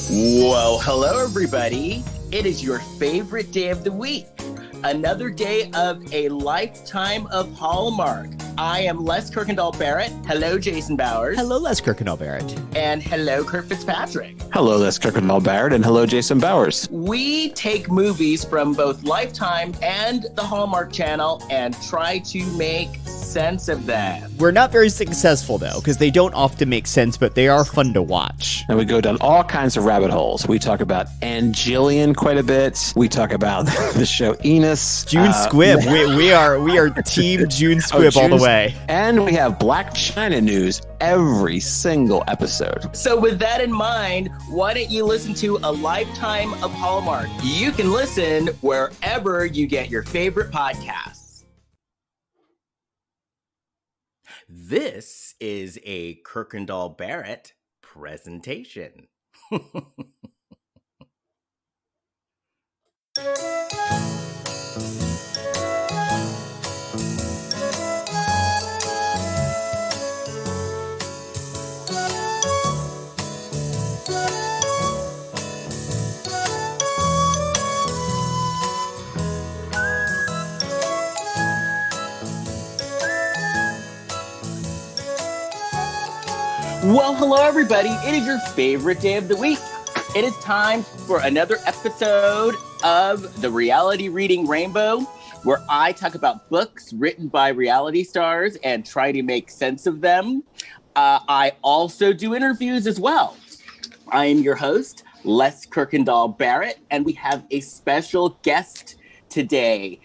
Well, hello, everybody. It is your favorite day of the week. Another day of a lifetime of Hallmark. I am Les Kirkendall Barrett. Hello, Jason Bowers. Hello, Les Kirkendall Barrett. And hello, Kurt Fitzpatrick. Hello, Les Kirkendall Barrett, and hello, Jason Bowers. We take movies from both Lifetime and the Hallmark Channel and try to make sense of them. We're not very successful, though, because they don't often make sense, but they are fun to watch. And we go down all kinds of rabbit holes. We talk about Angelian quite a bit. We talk about the show Enos. June Squibb. We are Team June Squibb all the way. And we have Black China news every single episode. So with that in mind, why don't you listen to a lifetime of Hallmark? You can listen wherever you get your favorite podcasts. This is a Kirkendall Barrett presentation. Well, hello, everybody. It is your favorite day of the week. It is time for another episode of the Reality Reading Rainbow, where I talk about books written by reality stars and try to make sense of them. I also do interviews as well. I am your host, Les Kirkendall Barrett, and we have a special guest today.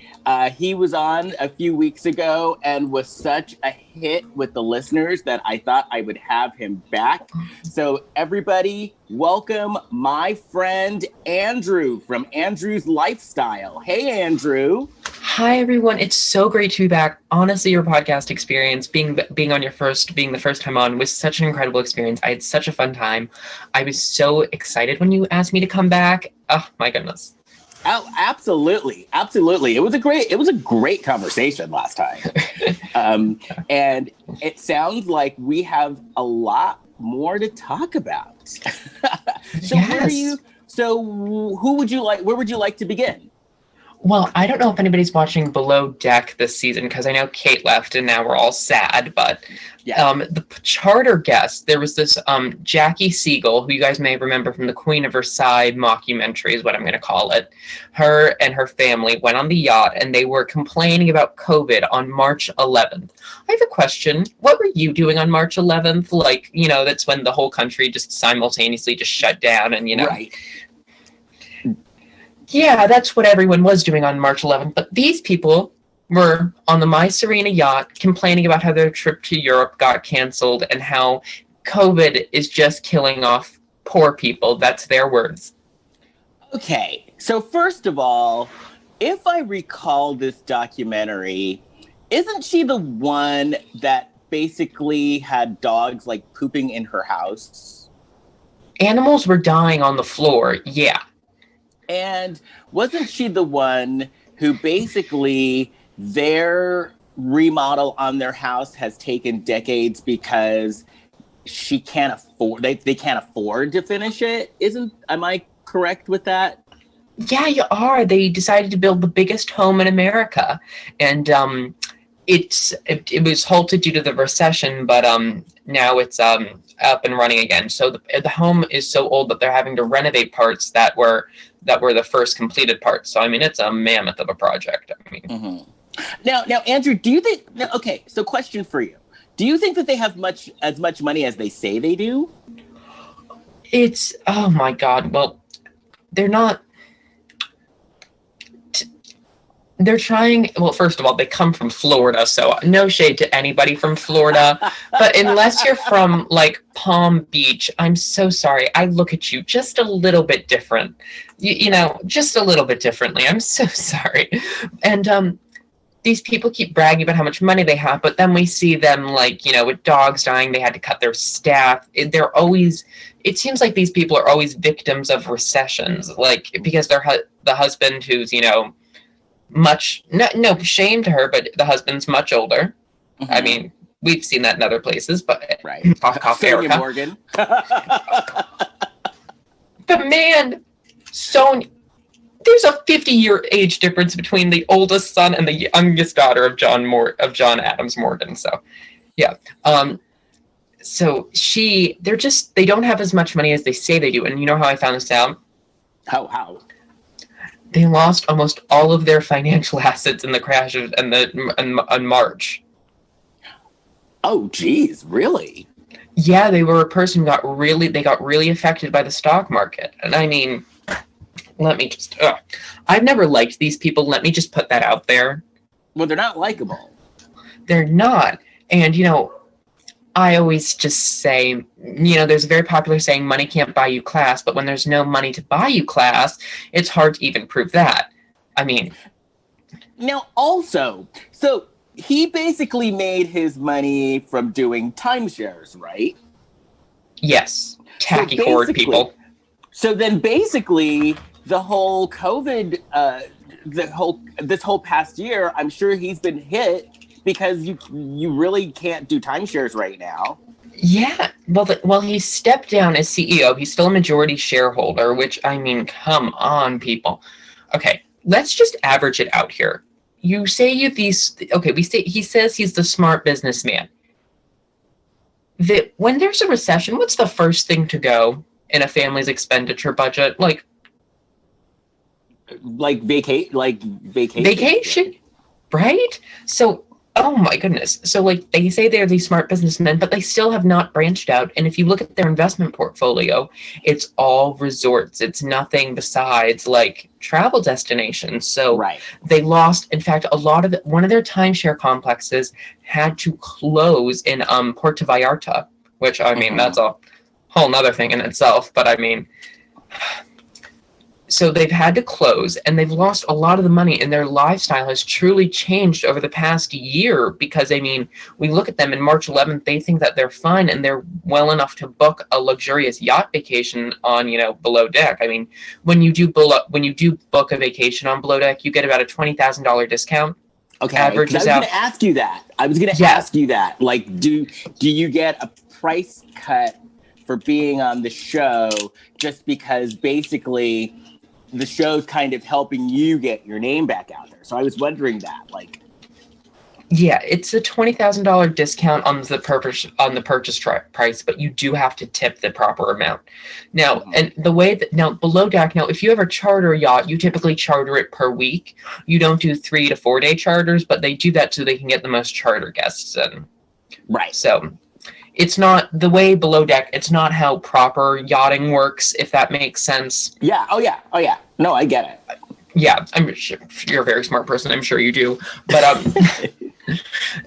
He was on a few weeks ago and was such a hit with the listeners that I thought I would have him back. So everybody, welcome my friend Andrew from Andrew's Lifestyle. Hey, Andrew. Hi, everyone. It's so great to be back. Honestly, your podcast experience, being the first time on, was such an incredible experience. I had such a fun time. I was so excited when you asked me to come back. Oh, my goodness. Oh, absolutely. Absolutely. It was a great conversation last time. And it sounds like we have a lot more to talk about. So Yes. where would you like to begin? Well, I don't know if anybody's watching Below Deck this season, because I know Kate left and now we're all sad, but the charter guest, there was this Jackie Siegel, who you guys may remember from the Queen of Versailles mockumentary is what I'm going to call it. Her and her family went on the yacht and they were complaining about COVID on March 11th. I have a question. What were you doing on March 11th? Like, that's when the whole country just simultaneously just shut down and, Right. Yeah, that's what everyone was doing on March 11th. But these people were on the My Serena yacht complaining about how their trip to Europe got canceled and how COVID is just killing off poor people. That's their words. Okay. So first of all, if I recall this documentary, isn't she the one that basically had dogs like pooping in her house? Animals were dying on the floor. Yeah. And wasn't she the one who basically their remodel on their house has taken decades because they can't afford to finish it? Am I correct with that? Yeah, you are. They decided to build the biggest home in America. And it was halted due to the recession, but now it's up and running again. So the home is so old that they're having to renovate parts that were the first completed parts. So I mean, it's a mammoth of a project. I mean, Now, Andrew, do you think? Okay, so question for you: do you think that they have as much money as they say they do? it's oh my God. Well, they're not. They're trying, well, first of all, they come from Florida, so no shade to anybody from Florida. But unless you're from, like, Palm Beach, I'm so sorry. I look at you just a little bit different. Just a little bit differently. I'm so sorry. And these people keep bragging about how much money they have, but then we see them, like, with dogs dying, they had to cut their staff. It seems like these people are always victims of recessions, like, because the husband who's, much no shame to her, but the husband's much older. Mm-hmm. I mean, we've seen that in other places, but right. Cough, Sonia Erica. Morgan. But man, there's a 50-year age difference between the oldest son and the youngest daughter of John Adams Morgan. So, yeah. So they don't have as much money as they say they do. And you know how I found this out? How? They lost almost all of their financial assets in the crash on March. Oh, geez, really? Yeah, they were a person who got really affected by the stock market. And I mean, I've never liked these people. Let me just put that out there. Well, they're not likable. They're not. And, I always just say, there's a very popular saying, money can't buy you class, but when there's no money to buy you class, it's hard to even prove that. I mean. Now, also, so he basically made his money from doing timeshares, right? Yes. Tacky horde people. So then basically the whole COVID, this whole past year, I'm sure he's been hit because you really can't do timeshares right now. Yeah. Well, he stepped down as CEO. He's still a majority shareholder, which, I mean, come on, people. Okay, let's just average it out here. He says he's the smart businessman. When there's a recession, what's the first thing to go in a family's expenditure budget? Like vacation, right? So, oh my goodness. So they say they're these smart businessmen, but they still have not branched out. And if you look at their investment portfolio, it's all resorts. It's nothing besides travel destinations. So right. They lost, in fact, one of their timeshare complexes had to close in Puerto Vallarta, which I mean, that's a whole nother thing in itself. But I mean, so they've had to close and they've lost a lot of the money, and their lifestyle has truly changed over the past year because, I mean, we look at them in March 11th, they think that they're fine and they're well enough to book a luxurious yacht vacation on, Below Deck. I mean, when you do book a vacation on Below Deck, you get about a $20,000 discount. Okay, I was going to ask you that. Ask you that. Do you get a price cut for being on the show just because basically the show's kind of helping you get your name back out there? So I was wondering that, Yeah, it's a $20,000 discount on the purchase price, but you do have to tip the proper amount. Now, and the way that Below Deck, if you ever charter a yacht, you typically charter it per week. You don't do 3 to 4 day charters, but they do that so they can get the most charter guests in. Right. So it's not the way Below Deck. It's not how proper yachting works, if that makes sense. Yeah. Oh, yeah. No, I get it. Yeah, I'm sure you're a very smart person. I'm sure you do. But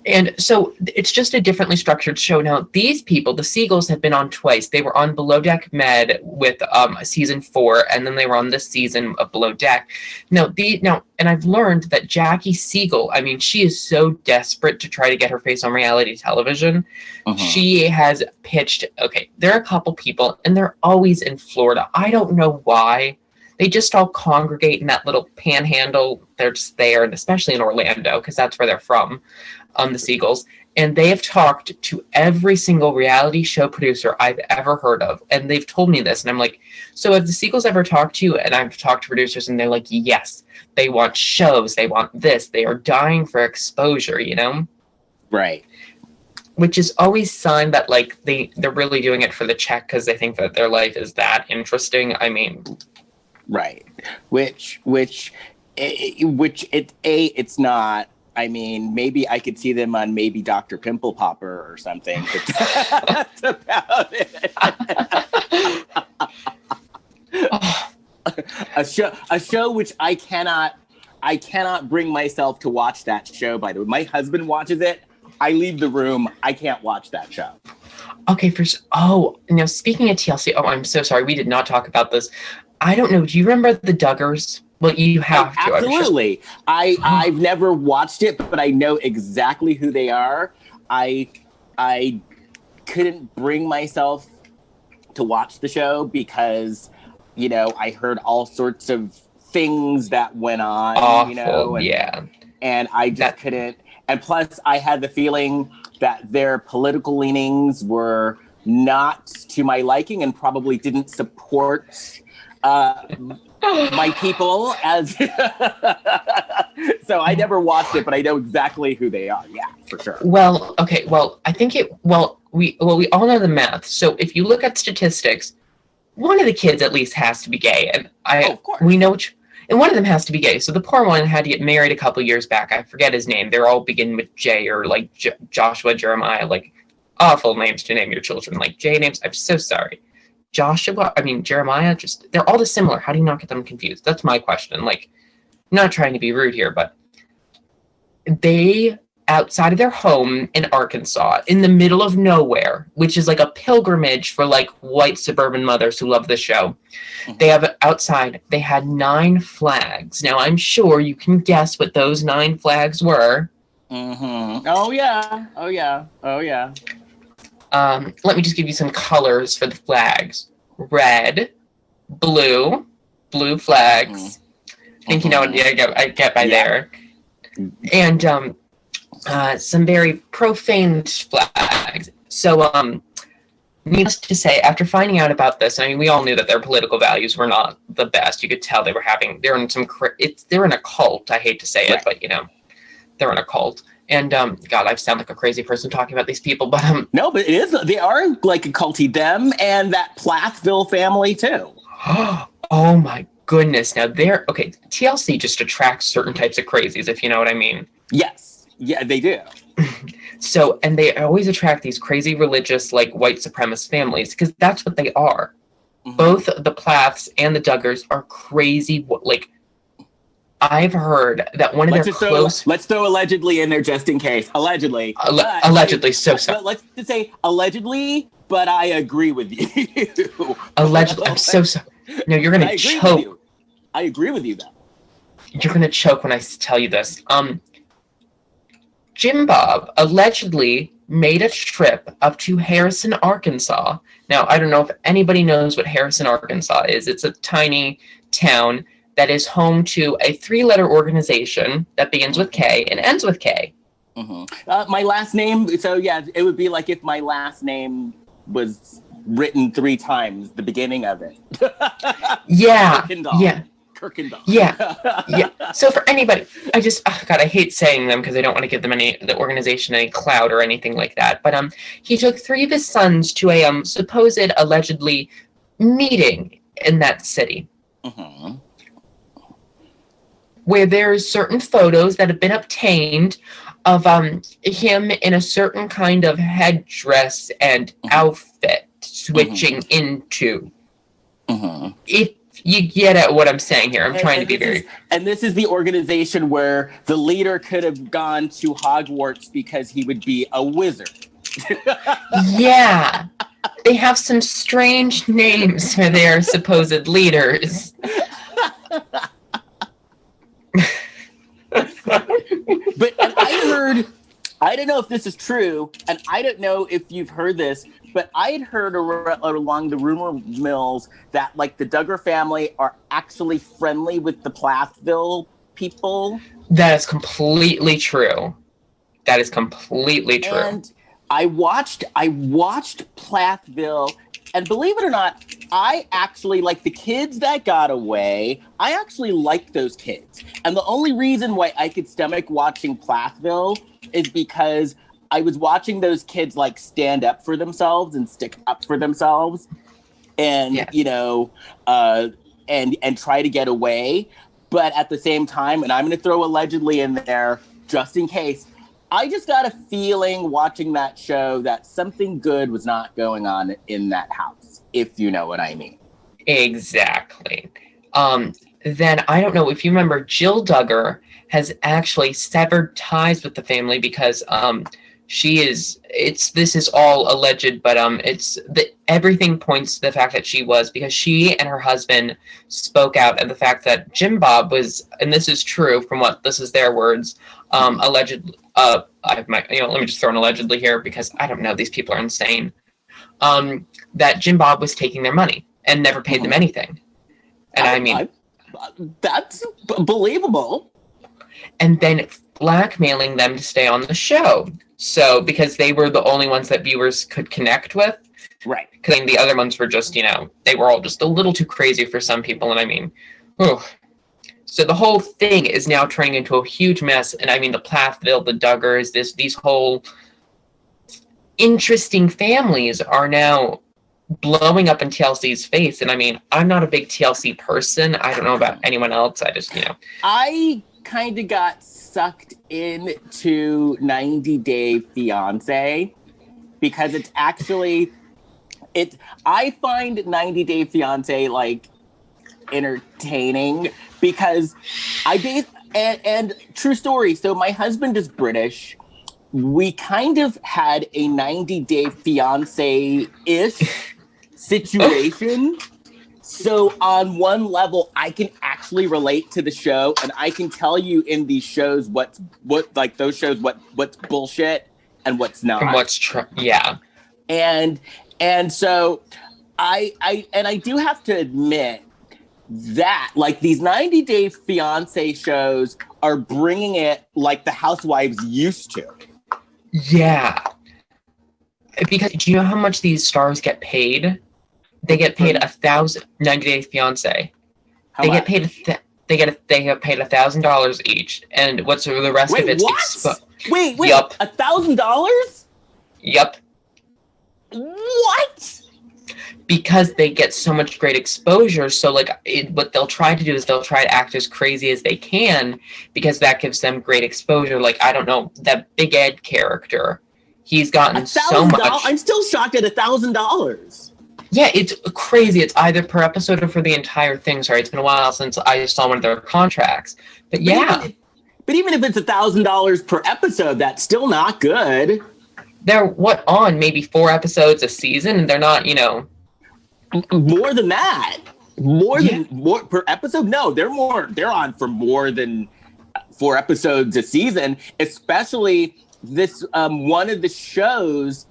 and so it's just a differently structured show. Now, these people, the Seagulls, have been on twice. They were on Below Deck Med with season 4, and then they were on this season of Below Deck. And I've learned that Jackie Siegel, I mean, she is so desperate to try to get her face on reality television. She has pitched, there are a couple people, and they're always in Florida. I don't know why. They just all congregate in that little panhandle. They're just there, and especially in Orlando, because that's where they're from, the Seagulls. And they have talked to every single reality show producer I've ever heard of. And they've told me this. And I'm like, so have the Seagulls ever talked to you? And I've talked to producers, and they're like, yes. They want shows. They want this. They are dying for exposure, Right. Which is always a sign that, they're really doing it for the check because they think that their life is that interesting. I mean... Right. Which it's not. I mean, maybe I could see them on maybe Dr. Pimple Popper or something. But that's about it. A show which I cannot bring myself to watch that show, by the way. My husband watches it. I leave the room. I can't watch that show. Okay, speaking of TLC, I'm so sorry. We did not talk about this. I don't know. Do you remember the Duggars? Well, you have to. Absolutely. I've never watched it, but I know exactly who they are. I couldn't bring myself to watch the show because, I heard all sorts of things that went on, Awful, yeah. And I just couldn't. And plus, I had the feeling that their political leanings were not to my liking and probably didn't support my people as so I never watched it, but I know exactly who they are. Yeah, for sure. Well, okay. Well, I think we all know the math. So if you look at statistics, one of the kids at least has to be gay, and of course. we know and one of them has to be gay. So the poor one had to get married a couple years back. I forget his name. They're all begin with J or like Joshua, Jeremiah, like awful names to name your children, like J names. I'm so sorry. Jeremiah, they're all similar. How do you not get them confused? That's my question. Like, I'm not trying to be rude here, but they, outside of their home in Arkansas, in the middle of nowhere, which is like a pilgrimage for like white suburban mothers who love the show. They have outside, they had 9 flags. Now, I'm sure you can guess what those 9 flags were. Mm-hmm. Oh, yeah. Oh, yeah. Oh, yeah. Let me just give you some colors for the flags. Red, blue flags. I think you know what I get by there. And some very profane flags. So, needless to say, after finding out about this, I mean, we all knew that their political values were not the best. You could tell they're in a cult. I hate to say it, but they're in a cult. And God, I sound like a crazy person talking about these people, but no, but it is. They are like a culty. Them and that Plathville family too. Oh my goodness! Now TLC just attracts certain types of crazies, if you know what I mean. Yes, yeah, they do. So, and they always attract these crazy religious, like white supremacist families, because that's what they are. Mm-hmm. Both the Plaths and the Duggars are crazy, like. I've heard that one of their close... Let's throw allegedly in there just in case. Allegedly. Allegedly, so sorry. But let's just say allegedly, but I agree with you. Allegedly, I'm so sorry. No, you're going to choke. I agree with you, though. You're going to choke when I tell you this. Jim Bob allegedly made a trip up to Harrison, Arkansas. Now, I don't know if anybody knows what Harrison, Arkansas is. It's a tiny town that is home to a 3-letter organization that begins with K and ends with K. Mm-hmm. My last name, so yeah, it would be like if my last name was written 3 times, the beginning of it. Yeah. Kirkendall. Yeah. So for anybody, I hate saying them because I don't want to give them the organization any clout or anything like that. But he took 3 of his sons to a supposed allegedly meeting in that city. Mm-hmm. Where there's certain photos that have been obtained of him in a certain kind of headdress and outfit switching into. If you get at what I'm saying here, I'm trying to be very... And this is the organization where the leader could have gone to Hogwarts because he would be a wizard. Yeah. They have some strange names for their supposed leaders. But I don't know if this is true, and I don't know if you've heard this, but I had heard along the rumor mills that like the Duggar family are actually friendly with the Plathville people. That is completely true. And I watched Plathville, and believe it or not, I actually, like the kids that got away, I actually liked those kids. And the only reason why I could stomach watching Plathville is because I was watching those kids like stand up for themselves and stick up for themselves and, and try to get away. But at the same time, and I'm going to throw allegedly in there just in case, I just got a feeling watching that show that something good was not going on in that house, if you know what I mean. Exactly. Then I don't know if you remember, Jill Duggar has actually severed ties with the family because this is all alleged, but everything points to the fact that because she and her husband spoke out at the fact that Jim Bob was, and this is true from this is their words, allegedly. Let me just throw an allegedly here because I don't know. These people are insane. That Jim Bob was taking their money and never paid them anything. And that's believable. And then blackmailing them to stay on the show. So because they were the only ones that viewers could connect with. Right. Because the other ones were just, they were all just a little too crazy for some people. And I mean, oh. So the whole thing is now turning into a huge mess. And I mean, the Plathville, the Duggars, these whole interesting families are now blowing up in TLC's face. And I mean, I'm not a big TLC person. I don't know about anyone else. I just, I kind of got sucked into 90 Day Fiancé because it's actually, I find 90 Day Fiancé like entertaining because and true story. So my husband is British. We kind of had a 90 Day Fiancé-ish situation. So on one level, I can actually relate to the show, and I can tell you in these shows what's bullshit and what's not. And what's yeah. And so I do have to admit that like these 90 Day Fiancé shows are bringing it like the Housewives used to. Yeah. Because do you know how much these stars get paid? They get paid 1,000. 90 Day Fiancé. They get paid. They get paid $1,000 each, and what's the rest of it? Wait, Yup. $1,000? Yup. What? Because they get so much great exposure. So like what they'll try to do is they'll try to act as crazy as they can because that gives them great exposure. Like, I don't know, that Big Ed character, he's gotten so much. I'm still shocked at $1,000. Yeah, it's crazy. It's either per episode or for the entire thing. Sorry, it's been a while since I saw one of their contracts. But yeah. But even if it's $1,000 per episode, that's still not good. They're on maybe 4 episodes a season, and they're not, More than that. More per episode? No, they're on for more than 4 episodes a season, especially this one of the shows.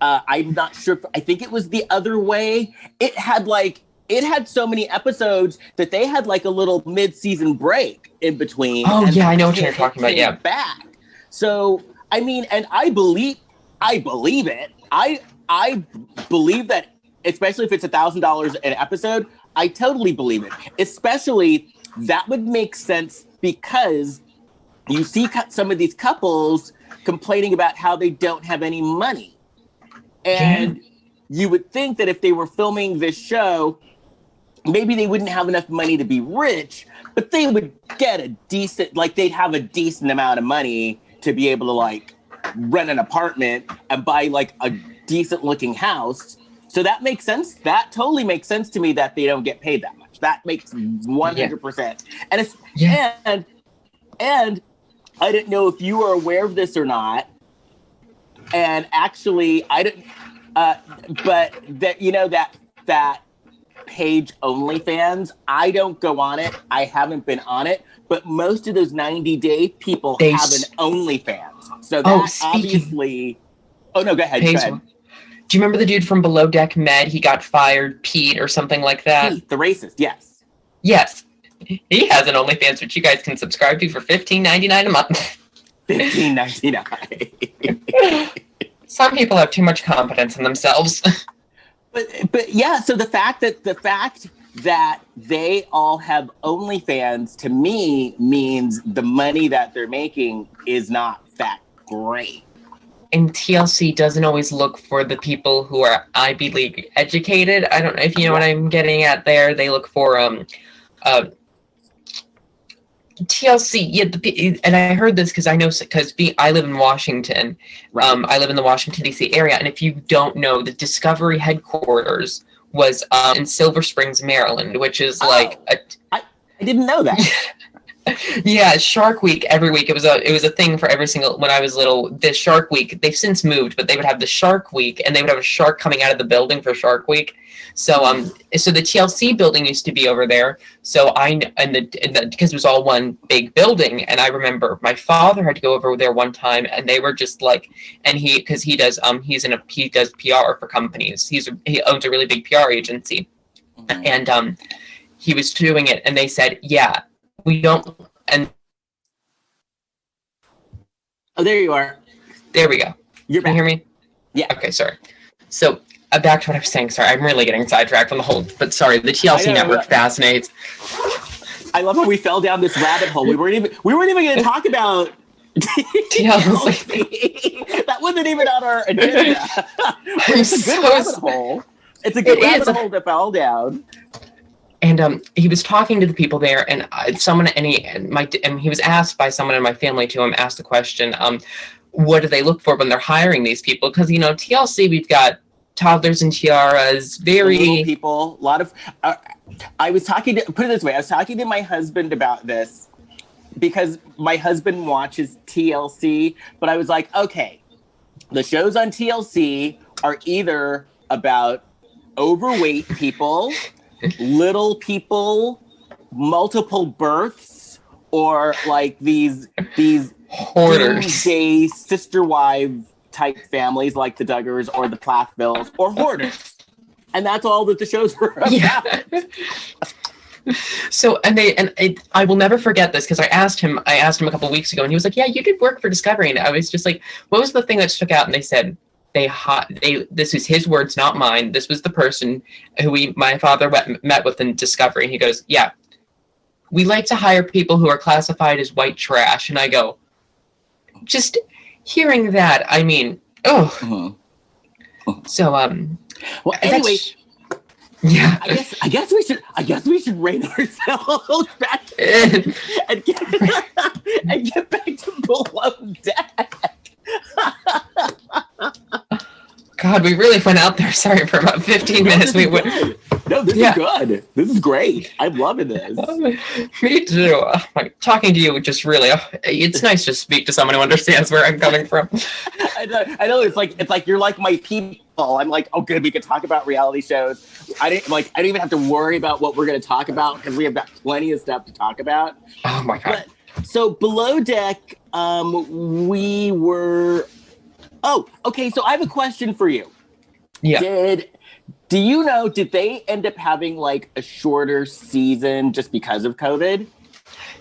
I'm not sure. I think it was The Other Way. It had so many episodes that they had like a little mid-season break in between. Oh yeah, I know what you're talking about. Yeah, back. So I mean, and I believe it. I believe that, especially if it's $1,000 an episode. I totally believe it. Especially that would make sense because you see some of these couples complaining about how they don't have any money. And you would think that if they were filming this show, maybe they wouldn't have enough money to be rich, but they would get they'd have a decent amount of money to be able to like rent an apartment and buy like a decent looking house. So that makes sense. That totally makes sense to me that they don't get paid that much. That makes 100%. And I didn't know if you were aware of this or not. And actually, I didn't. But that that page OnlyFans, I don't go on it. I haven't been on it. But most of those 90-day people have an OnlyFans. So that obviously. Oh no, go ahead. Do you remember the dude from Below Deck Med? He got fired, Pete, or something like that. Pete, the racist. Yes. Yes. He has an OnlyFans, which you guys can subscribe to for $15.99 a month. $15.99. Some people have too much confidence in themselves. But yeah, so the fact that they all have OnlyFans to me means the money that they're making is not that great. And TLC doesn't always look for the people who are Ivy League educated. I don't know if you know what I'm getting at there. They look for TLC, and I heard this because I live in Washington. Right. I live in the Washington, D.C. area, and if you don't know, the Discovery headquarters was in Silver Springs, Maryland, which is I didn't know that. Yeah, Shark Week every week. It was a thing for every single, when I was little. The Shark Week, they've since moved, but they would have the Shark Week, and they would have a shark coming out of the building for Shark Week. So so the TLC building used to be over there. So because it was all one big building, and I remember my father had to go over there one time, and they were just like, and he does PR for companies. He owns a really big PR agency, and he was doing it, and they said, yeah, we don't. And oh, there you are. There we go. You're back. Can you hear me? Yeah. Okay, sorry. So back to what I was saying. Sorry, I'm really getting sidetracked from the whole. But sorry, the TLC network fascinates. I love how we fell down this rabbit hole. We weren't even going to talk about TLC. That wasn't even on our agenda. It's a good rabbit hole. It's a good rabbit hole that fell down. And he was talking to the people there, and he was asked by someone in my family too. Asked the question, what do they look for when they're hiring these people? Because TLC, we've got toddlers and tiaras, very little people, a lot of. I was talking to my husband about this because my husband watches TLC, but I was like, okay, the shows on TLC are either about overweight people, little people, multiple births, or like these hoarders, doomsday sister wife type families like the Duggars or the Plathvilles, or hoarders. And that's all that the shows were about. Yeah. So, I will never forget this because I asked him a couple of weeks ago, and he was like, "Yeah, you did work for Discovery." And I was just like, "What was the thing that stuck out?" And they said, this is his words, not mine. This was the person who my father met with in Discovery. And he goes, "Yeah, we like to hire people who are classified as white trash." And I go, just hearing that, I mean, oh. Mm-hmm. So, well, anyway, yeah. I guess we should rein ourselves back in and get back to Below Deck. God, we really went out there. Sorry, for about 15 minutes. This is good. This is great. I'm loving this. Me too. Talking to you just really, it's nice to speak to someone who understands where I'm coming from. I know. It's like you're like my people. I'm like, oh, good. We could talk about reality shows. I don't even have to worry about what we're going to talk about because we have got plenty of stuff to talk about. Oh my God. So Below Deck, we were. Oh, okay. So I have a question for you. Yeah. Do you know, did they end up having like a shorter season just because of COVID?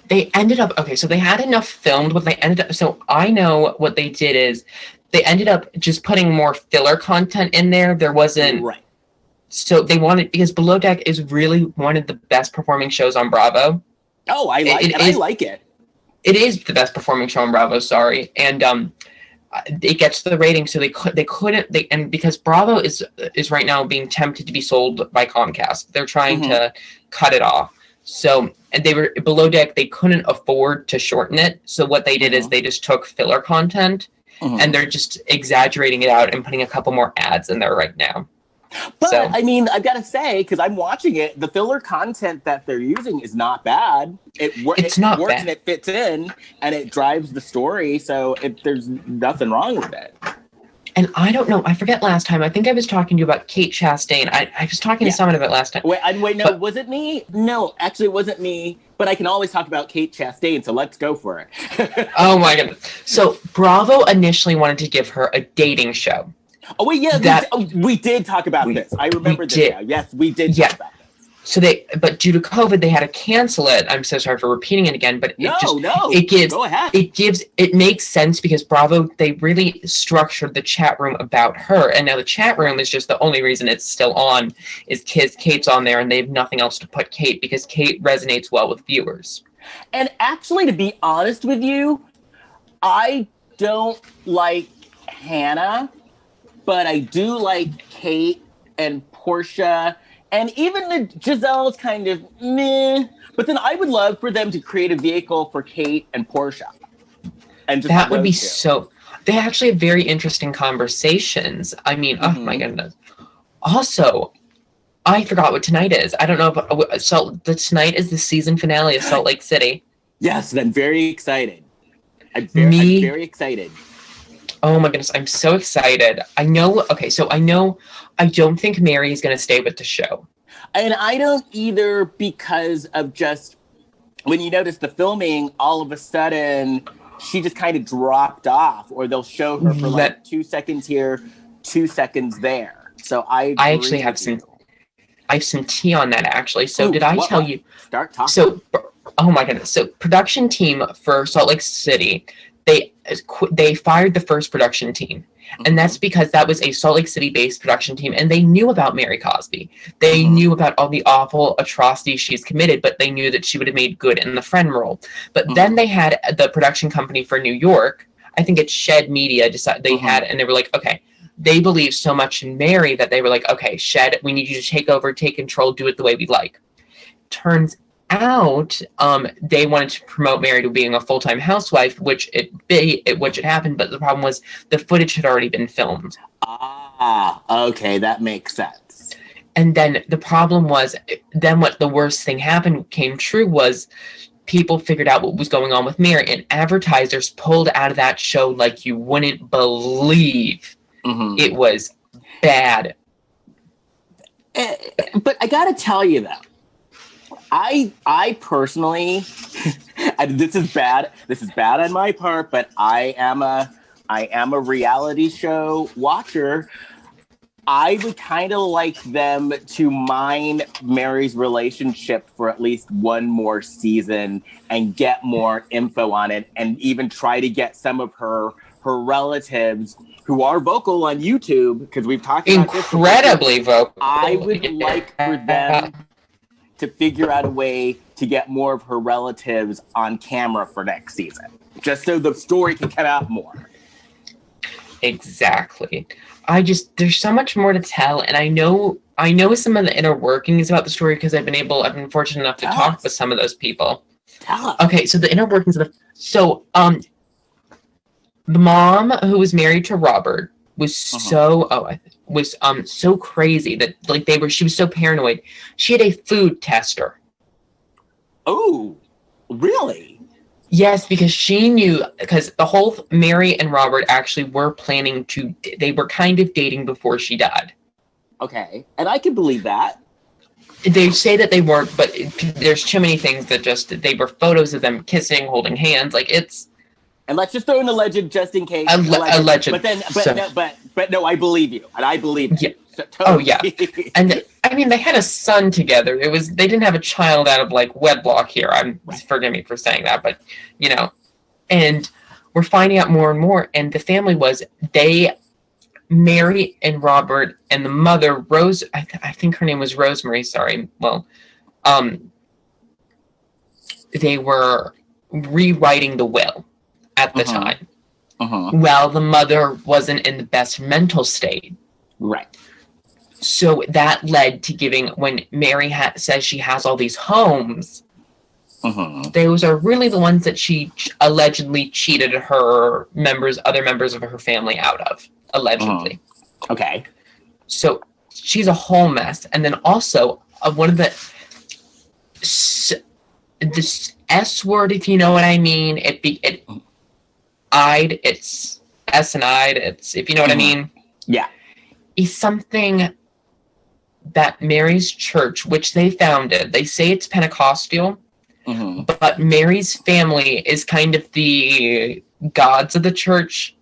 They ended up, okay, so they had enough filmed, but they ended up, so I know what they did is they ended up just putting more filler content in there. There wasn't, right. So they wanted, because Below Deck is really one of the best performing shows on Bravo. Oh, I like it. It is the best performing show on Bravo, sorry. And, it gets the rating, so they couldn't because Bravo is right now being tempted to be sold by Comcast. They're trying to cut it off. So, and they were Below Deck. They couldn't afford to shorten it. So what they did is they just took filler content and they're just exaggerating it out and putting a couple more ads in there right now. But I mean, I've got to say, because I'm watching it, the filler content that they're using is not bad. It works bad. And it fits in and it drives the story. So there's nothing wrong with it. And I don't know. I forget last time. I think I was talking to you about Kate Chastain. I was talking to someone about last time. Was it me? No, actually, it wasn't me. But I can always talk about Kate Chastain, so let's go for it. Oh my goodness! So Bravo initially wanted to give her a dating show. Oh wait, yeah, we did talk about this. I remember this now. Yes, we did talk about this. So but due to COVID, they had to cancel it. I'm so sorry for repeating it again, but go ahead. It makes sense because Bravo, they really structured the chat room about her, and now the chat room is just the only reason it's still on is because Kate's on there, and they have nothing else to put Kate because Kate resonates well with viewers. And actually, to be honest with you, I don't like Hannah. But I do like Kate and Portia, and even the Giselle's kind of meh. But then I would love for them to create a vehicle for Kate and Portia. And just that would be so. They actually have very interesting conversations. I mean, oh my goodness. Also, I forgot what tonight is. I don't know if tonight is the season finale of Salt Lake City. Yes, and I'm very excited. I'm very excited. Oh my goodness, I'm so excited. I don't think Mary is going to stay with the show. And I don't either because of just, when you notice the filming, all of a sudden, she just kind of dropped off, or they'll show her for like 2 seconds here, 2 seconds there. So I actually have some tea on that, actually. So did I tell you? Start talking. So, oh my goodness. So production team for Salt Lake City, they fired the first production team. And that's because that was a Salt Lake City-based production team, and they knew about Mary Cosby. They knew about all the awful atrocities she's committed, but they knew that she would have made good in the friend role. But then they had the production company for New York, I think it's Shed Media, and they were like, okay, they believed so much in Mary that they were like, okay, Shed, we need you to take over, take control, do it the way we like. Turns out they wanted to promote Mary to being a full-time housewife, which it happened, but the problem was the footage had already been filmed. Okay, that makes sense. And then the problem was, then what the worst thing came true was people figured out what was going on with Mary, and advertisers pulled out of that show like you wouldn't believe. It was bad. But I gotta tell you though, I personally, and this is bad on my part, but I am a reality show watcher. I would kind of like them to mine Mary's relationship for at least one more season and get more info on it, and even try to get some of her relatives who are vocal on YouTube, because we've talked about incredibly vocal. I would like for them to figure out a way to get more of her relatives on camera for next season, just so the story can come out more. Exactly. There's so much more to tell, and I know some of the inner workings about the story because I've been fortunate enough to talk with some of those people. Tell us. Okay, so the inner workings of the mom who was married to Robert was so crazy that she was so paranoid. She had a food tester. Oh, really? Yes, because she knew, because the whole Mary and Robert actually were they were kind of dating before she died. Okay, and I can believe that. They say that they weren't, but there's too many things that they were photos of them kissing, holding hands, And let's just throw an alleged just in case. Alleged. But no, I believe you, and I believe you. Yeah. So, totally. Oh yeah, and I mean they had a son together. They didn't have a child out of wedlock here. Forgive me for saying that, but and we're finding out more and more. And the family Mary and Robert and the mother Rose. I think her name was Rosemary. Sorry. Well, they were rewriting the will at the time. Well, the mother wasn't in the best mental state. Right. So that led to when Mary says she has all these homes, those are really the ones that she allegedly cheated other members of her family out of, allegedly. Okay. So she's a whole mess. And then also, one of this S word, if you know what I mean, it's S and I'd, if you know what I mean. Yeah. Is something that Mary's church, which they founded, they say it's Pentecostal, but Mary's family is kind of the gods of the church.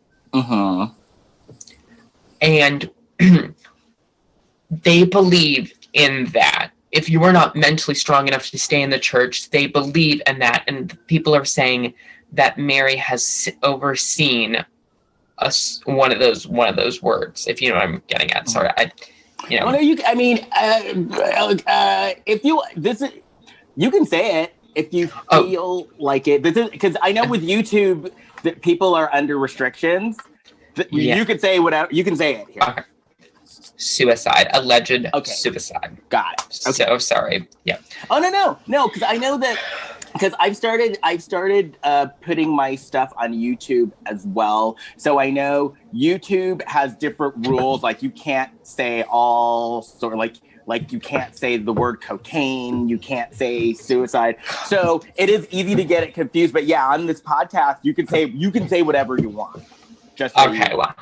And they believe in that. If you are not mentally strong enough to stay in the church, they believe in that. And people are saying that Mary has overseen one of those words, if you know what I'm getting at. Sorry, Well, no, you can say it if you feel like it. Because I know with YouTube that people are under restrictions. You can say whatever. You can say it here. Okay. Suicide, alleged suicide. Got it. Okay. So sorry. Yeah. Oh no, because I know that. Because I've started putting my stuff on YouTube as well. So I know YouTube has different rules. Like you can't say all sort of like you can't say the word cocaine. You can't say suicide. So it is easy to get it confused. But yeah, on this podcast, you can say whatever you want. Just so okay. Well,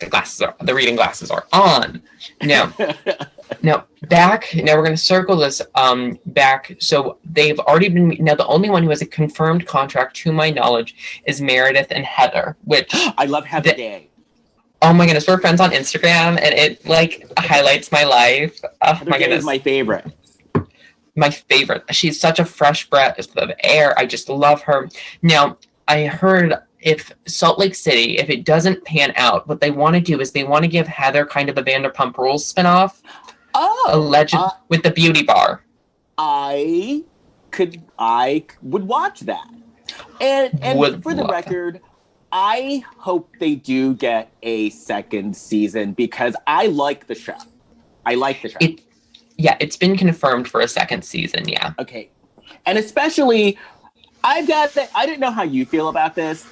the reading glasses are on now. Now we're going to circle this back. So they've already been, now the only one who has a confirmed contract to my knowledge is Meredith and Heather, which I love Heather Day. Oh my goodness, we're friends on Instagram and it highlights my life. Oh Heather my Day goodness. is my favorite. My favorite. She's such a fresh breath of air. I just love her. Now, I heard if Salt Lake City, if it doesn't pan out, what they want to do is they want to give Heather kind of a Vanderpump Rules spinoff, with the beauty bar. I would watch that. And for the record, I hope they do get a second season because I like the show. It's been confirmed for a second season, yeah. Okay. And especially, I didn't know how you feel about this,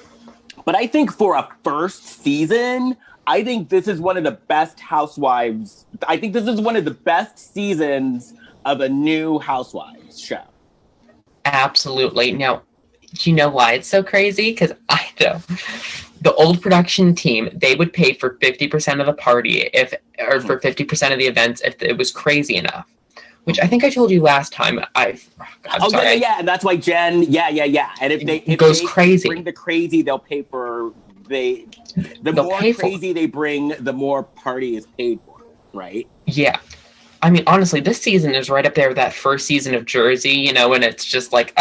but I think for a first season, I think this is one of the best Housewives. I think this is one of the best seasons of a new Housewives show. Absolutely. Now, do you know why it's so crazy? Because I know the old production team, they would pay for 50% of the party for 50% of the events if it was crazy enough. Which I think I told you last time. Yeah, and that's why Jen. Yeah. And if they crazy, bring the crazy, they'll pay for the more crazy they bring, the more party is paid for, right? Yeah. I mean, honestly, this season is right up there with that first season of Jersey, and it's just like,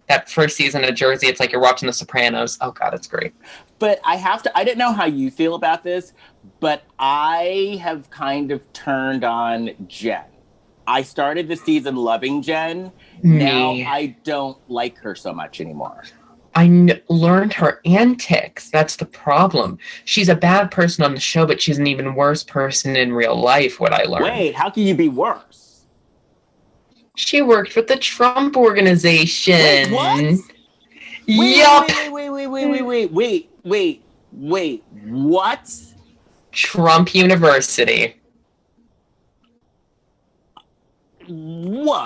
that first season of Jersey, it's like you're watching The Sopranos. Oh, God, it's great. But I didn't know how you feel about this, but I have kind of turned on Jen. I started the season loving Jen. Now I don't like her so much anymore. I learned her antics. That's the problem. She's a bad person on the show, but she's an even worse person in real life, what I learned. Wait, how can you be worse? She worked with the Trump organization. Wait, what? Yup. Wait, what? Trump University. Whoa.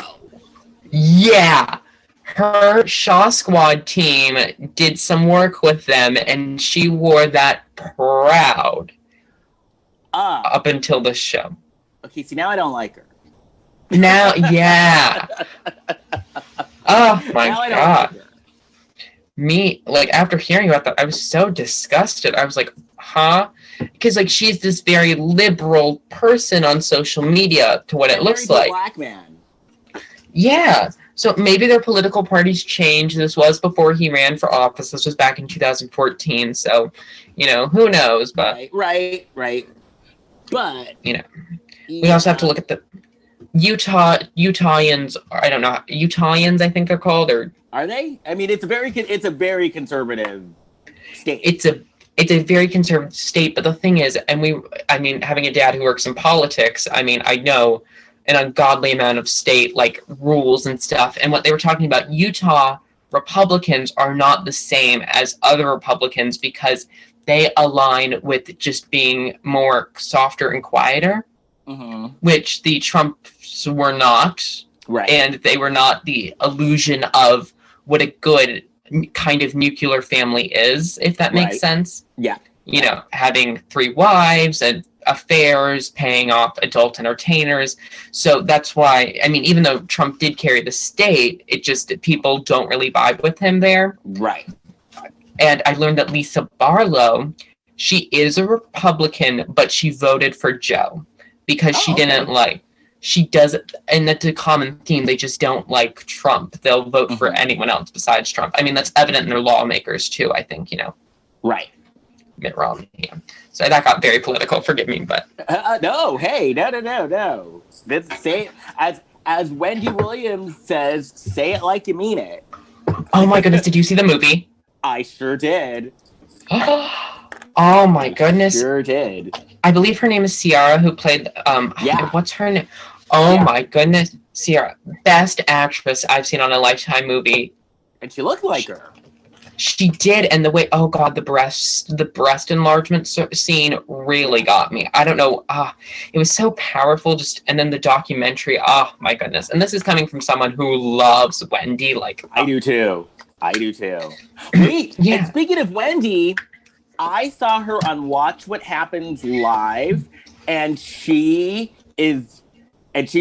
Yeah. Her Shaw Squad team did some work with them, and she wore that proud up until the show. Okay, see, now I don't like her. Now, yeah. Oh, my God. Like Me, after hearing about that, I was so disgusted. I was like, huh? Because, she's this very liberal person on social media to what it looks like. Black man. Yeah. So maybe their political parties changed. This was before he ran for office. This was back in 2014. So, who knows? But Right. But, we also have to look at the Utahns. I don't know. Utahns, I think they're called. Or are they? I mean, it's a very conservative state. It's a very conservative state, but the thing is, having a dad who works in politics, I know an ungodly amount of state, rules and stuff. And what they were talking about, Utah Republicans are not the same as other Republicans because they align with just being more softer and quieter, which the Trumps were not. Right. And they were not the illusion of what a good kind of nuclear family is, if that makes sense. Yeah. Having 3 wives and affairs, paying off adult entertainers. So that's why, even though Trump did carry the state, it just, people don't really vibe with him there. Right. And I learned that Lisa Barlow, she is a Republican, but she voted for Joe because she didn't she doesn't, and that's a common theme, they just don't like Trump. They'll vote for anyone else besides Trump. That's evident in their lawmakers too, I think, Right. Mitt Romney. Yeah. So that got very political, forgive me, but... No, hey, no. Say it, as Wendy Williams says, say it like you mean it. Oh my goodness, did you see the movie? I sure did. Oh my goodness. Sure did. I believe her name is Ciara, who played, what's her name? Oh my goodness, Ciara, best actress I've seen on a Lifetime movie. And she looked like her. She did, and the way, oh God, the breast enlargement scene really got me. I don't know, it was so powerful, and then the documentary, oh my goodness. And this is coming from someone who loves Wendy, I do too. Wait, yeah. And speaking of Wendy, I saw her on Watch What Happens Live, and she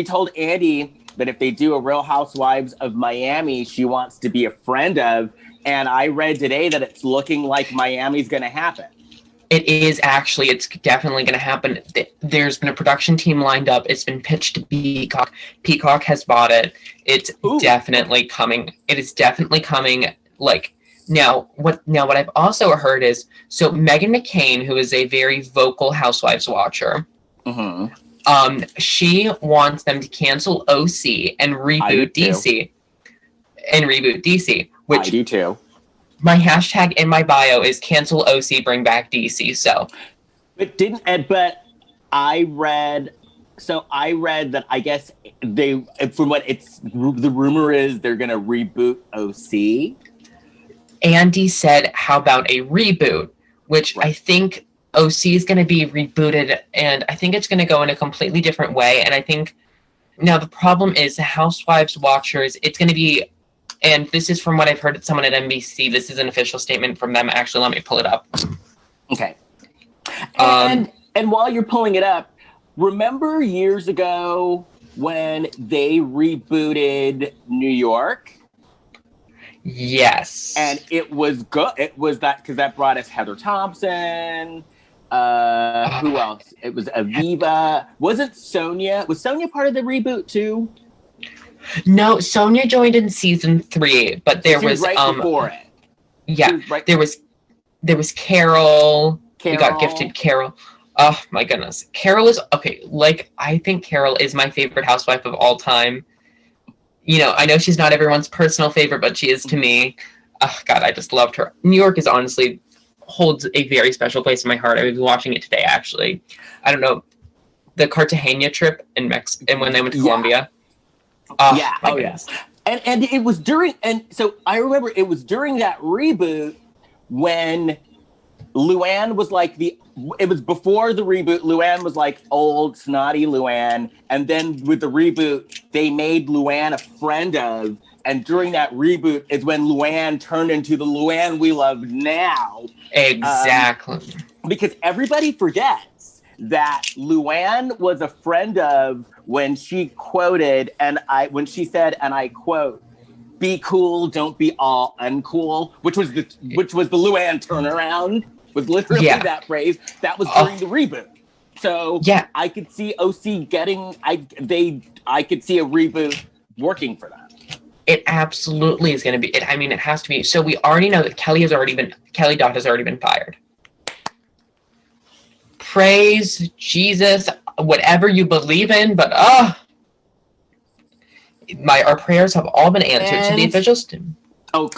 told Andy that if they do a Real Housewives of Miami, she wants to be a friend of. And I read today that it's looking like Miami's going to happen. It is actually. It's definitely going to happen. There's been a production team lined up. It's been pitched to Peacock. Peacock has bought it. It's definitely coming. It is definitely coming. Now, what I've also heard is, so Meghan McCain, who is a very vocal Housewives watcher, she wants them to cancel OC and reboot DC. And reboot DC, which I do too. My hashtag in my bio is cancel OC, bring back DC. So, but I read that I guess from what the rumor is they're gonna reboot OC. Andy said, how about a reboot? Which I think OC is going to be rebooted, and I think it's going to go in a completely different way. And I think now the problem is the Housewives watchers, it's going to be, and this is from what I've heard at someone at NBC, this is an official statement from them. Actually, let me pull it up. Okay. And while you're pulling it up, remember years ago when they rebooted New York? Yes. And it was good. It was that because that brought us Heather Thompson. Who else? It was Aviva. Wasn't Sonia? Was Sonia part of the reboot too? No, Sonia joined in season 3, but there she was right before it. Yeah, right. There was Carol. We got gifted Carol. Oh my goodness, Carol is okay. Like, I think Carol is my favorite housewife of all time. You know, I know she's not everyone's personal favorite, but she is to me. Oh, God, I just loved her. New York is honestly holds a very special place in my heart. I was watching it today, actually. I don't know. The Cartagena trip in Mexico, and when they went to Colombia. Oh, yeah. Oh, yes. And it was during, and so I remember it was during that reboot when Luann was like it was before the reboot. Luann was like old, snotty Luann. And then with the reboot, they made Luann a friend of. And during that reboot is when Luann turned into the Luann we love now. Exactly. Because everybody forgets that Luann was a friend of when she quoted, when she said, and I quote, "Be cool, don't be all uncool," which was the Luann turnaround. Was literally that phrase. That was during the reboot. So I could see OC I could see a reboot working for that. It absolutely is going to be. It has to be. So we already know that Kelly Dodd has already been fired. Praise Jesus, whatever you believe in, but our prayers have all been answered. So the official. Go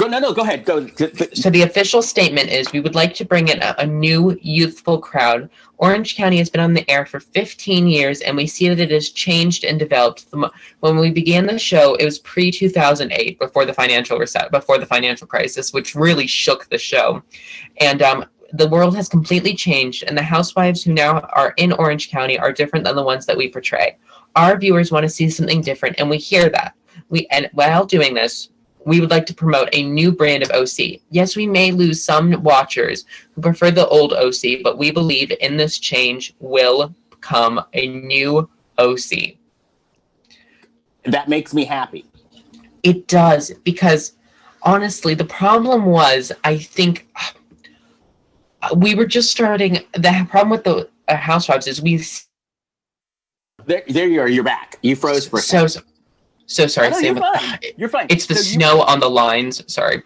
ahead. Go. So the official statement is, we would like to bring in a new youthful crowd. Orange County has been on the air for 15 years, and we see that it has changed and developed. When we began the show, it was pre-2008, before the financial crisis, which really shook the show. And the world has completely changed, and the housewives who now are in Orange County are different than the ones that we portray. Our viewers want to see something different, and we hear that. And while doing this, we would like to promote a new brand of OC. Yes, we may lose some watchers who prefer the old OC, but we believe in this change will come a new OC. That makes me happy. It does, because honestly, the problem was, I think we were just starting. The problem with the Housewives is There you are. You're back. You froze for a second. So sorry. No, you're fine. It's the snow on the lines. Sorry.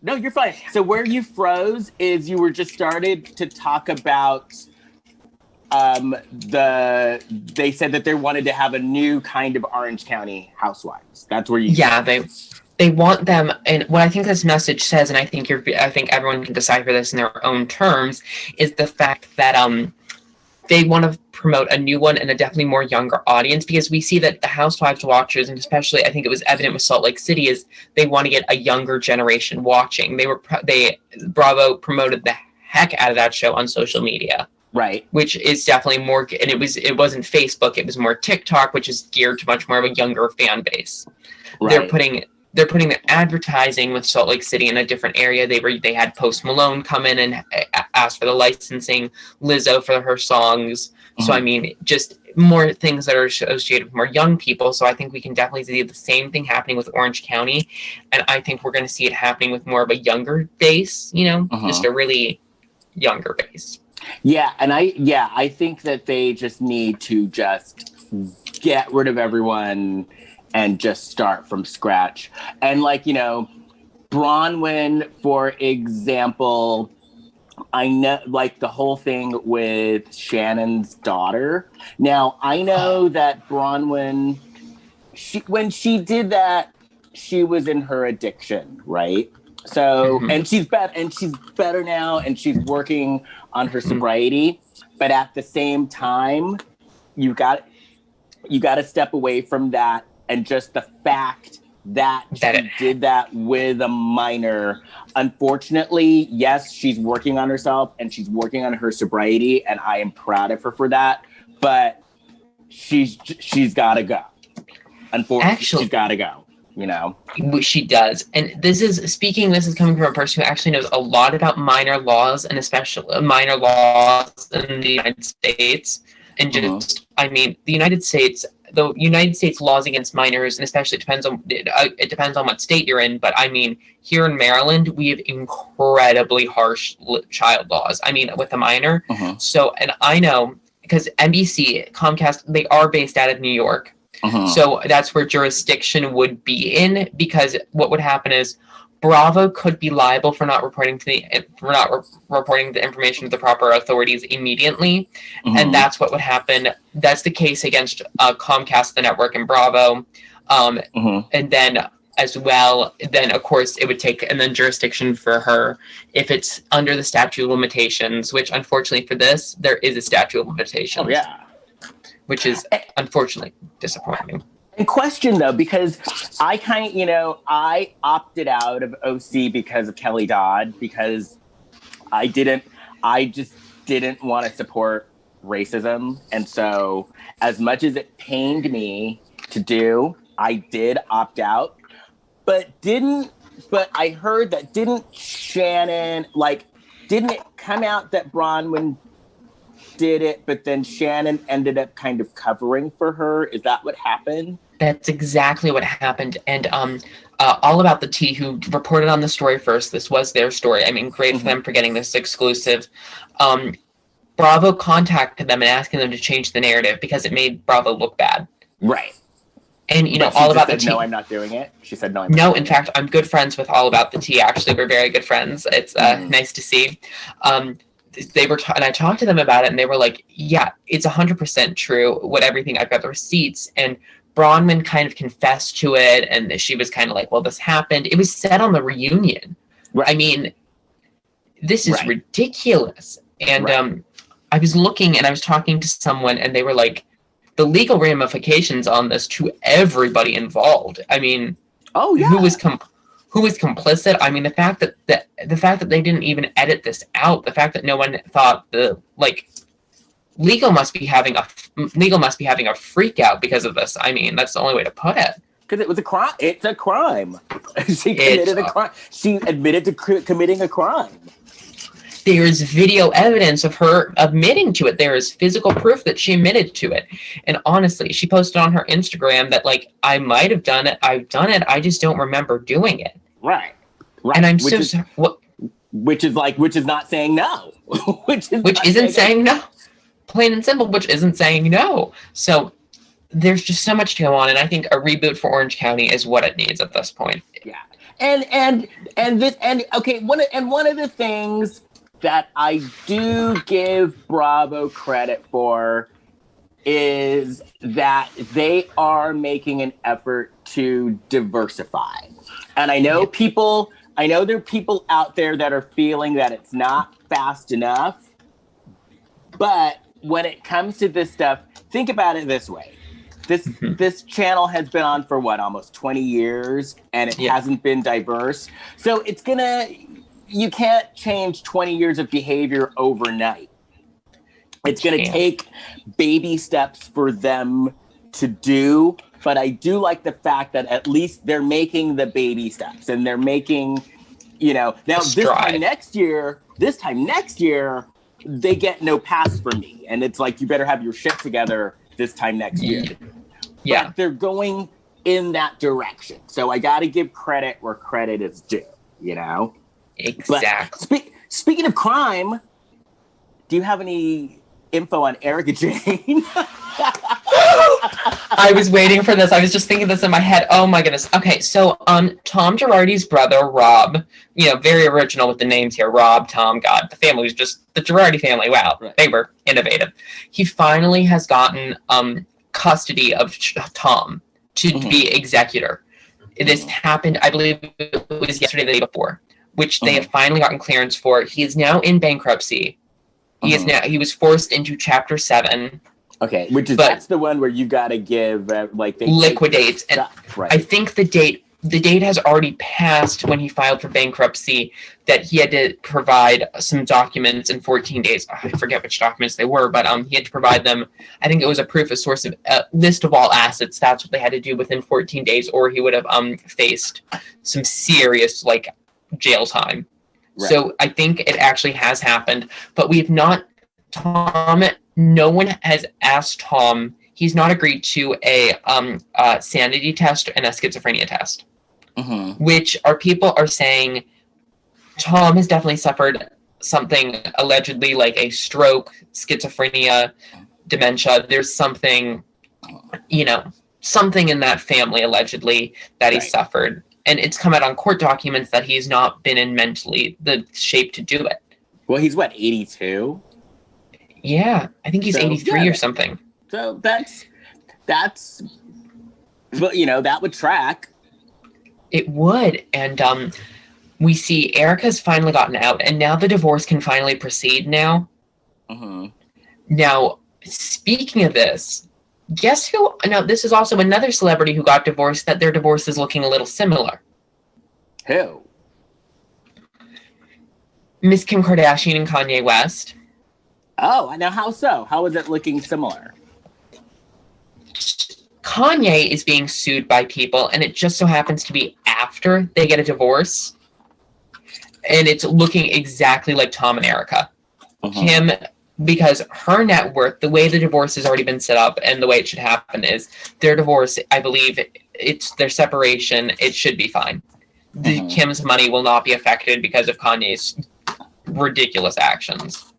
No, you're fine. So where you froze is you were just started to talk about they said that they wanted to have a new kind of Orange County housewives. That's where you they want them, and what I think this message says, and I think everyone can decipher this in their own terms, is the fact that they want to promote a new one and a definitely more younger audience, because we see that the Housewives watchers, and especially I think it was evident with Salt Lake City, is they want to get a younger generation watching. Bravo promoted the heck out of that show on social media, right? Which is definitely more, and it wasn't Facebook, it was more TikTok, which is geared to much more of a younger fan base. Right. They're putting the advertising with Salt Lake City in a different area. They had Post Malone come in and ask for the licensing, Lizzo for her songs. So I mean, just more things that are associated with more young people. So I think we can definitely see the same thing happening with Orange County, and I think we're going to see it happening with more of a younger base. Just a really younger base. Yeah, and I think that they just need to just get rid of everyone and just start from scratch. And Bronwyn, for example, I know, like, the whole thing with Shannon's daughter. Now, I know that Bronwyn, when she did that, she was in her addiction, right? So, and she's better now, and she's working on her sobriety. But at the same time, you got to step away from that, and just the fact that she did that with a minor. Unfortunately, yes, she's working on herself and she's working on her sobriety, and I am proud of her for that. But she's got to go. Unfortunately, Actually, she's got to go. You know, she does. And this is coming from a person who actually knows a lot about minor laws, and especially minor laws in the United States. And just, I mean, the United States laws against minors, and especially it depends on what state you're in. But I mean, here in Maryland, we have incredibly harsh child laws. I mean, with a minor. So, and I know because NBC, Comcast, they are based out of New York. So that's where jurisdiction would be in, because what would happen is Bravo could be liable for not reporting the information to the proper authorities immediately, and that's what would happen. That's the case against Comcast, the network, and Bravo, and then as well. Then of course it would take, and then jurisdiction for her if it's under the statute of limitations. Which unfortunately for this, there is a statute of limitations. Oh yeah. Which is unfortunately disappointing. And question though, because I I opted out of OC because of Kelly Dodd, because I just didn't want to support racism. And so as much as it pained me to do, I did opt out, but I heard that didn't it come out that Bronwyn did it, but then Shannon ended up kind of covering for her? Is that what happened? That's exactly what happened. And All About the Tea, who reported on the story first, this was their story. I mean, great for them for getting this exclusive. Bravo contacted them and asking them to change the narrative because it made Bravo look bad. Right. And, All About the Tea. No, I'm not doing it. She said, no, No, in fact, I'm good friends with All About the Tea. Actually, we're very good friends. It's nice to see. They were, and I talked to them about it, and they were like, "Yeah, it's 100% true. Everything. I've got the receipts." And Bronwyn kind of confessed to it, and she was kind of like, "Well, this happened." It was said on the reunion. Right. I mean, this is ridiculous. And I was looking, and I was talking to someone, and they were like, "The legal ramifications on this to everybody involved." I mean, oh yeah, who was complicit? I mean, the fact that they didn't even edit this out, the fact that no one thought legal must be having a freak out because of this. I mean, that's the only way to put it. Because it was a crime. It's a crime. She committed a crime. She admitted to committing a crime. There's video evidence of her admitting to it. There is physical proof that she admitted to it. And honestly, she posted on her Instagram that, like, I might have done it. I've done it. I just don't remember doing it. Right. And I'm so sorry. Which is not saying no. which isn't saying no. Plain and simple, which isn't saying no. So there's just so much to go on. And I think a reboot for Orange County is what it needs at this point. Yeah. And one of the things that I do give Bravo credit for is that they are making an effort to diversify. And I know there are people out there that are feeling that it's not fast enough. But when it comes to this stuff, think about it this way. This channel has been on for almost 20 years, and it hasn't been diverse. So you can't change 20 years of behavior overnight. It's going to take baby steps for them to do. But I do like the fact that at least they're making the baby steps, and they're making, now this time next year, they get no pass from me. And it's like, you better have your shit together this time next year. Yeah. But they're going in that direction. So I got to give credit where credit is due, Exactly. But speaking of crime, do you have any info on Erica Jane. I was waiting for this. I was just thinking this in my head. Oh my goodness. Okay, so Tom Girardi's brother, Rob, very original with the names here. Rob, Tom, God. The family was just the Girardi family. Wow, right. They were innovative. He finally has gotten custody of Tom to be executor. This happened, I believe it was yesterday, the day before, which they have finally gotten clearance for. He is now in bankruptcy. He was forced into Chapter 7. Okay, that's the one where you got to give they liquidate. And right. I think the date has already passed when he filed for bankruptcy, that he had to provide some documents in 14 days. I forget which documents they were, but he had to provide them. I think it was a proof of source of list of all assets. That's what they had to do within 14 days, or he would have faced some serious jail time. Right. So I think it actually has happened, but we've not. No one has asked Tom. He's not agreed to a sanity test and a schizophrenia test, which people are saying Tom has definitely suffered something, allegedly like a stroke, schizophrenia, dementia. There's something, something in that family allegedly that he suffered. And it's come out on court documents that he's not been in mentally the shape to do it. Well, he's 82? Yeah, I think he's 83 or something. So that's, that would track. It would. And we see Erica's finally gotten out, and now the divorce can finally proceed now. Now, speaking of this, guess who? Now, this is also another celebrity who got divorced, that their divorce is looking a little similar. Who? Miss Kim Kardashian and Kanye West. Oh, now how so? How is it looking similar? Kanye is being sued by people, and it just so happens to be after they get a divorce. And it's looking exactly like Tom and Erica. Kim, because her net worth, the way the divorce has already been set up and the way it should happen is their divorce, I believe it's their separation, it should be fine. Kim's money will not be affected because of Kanye's ridiculous actions.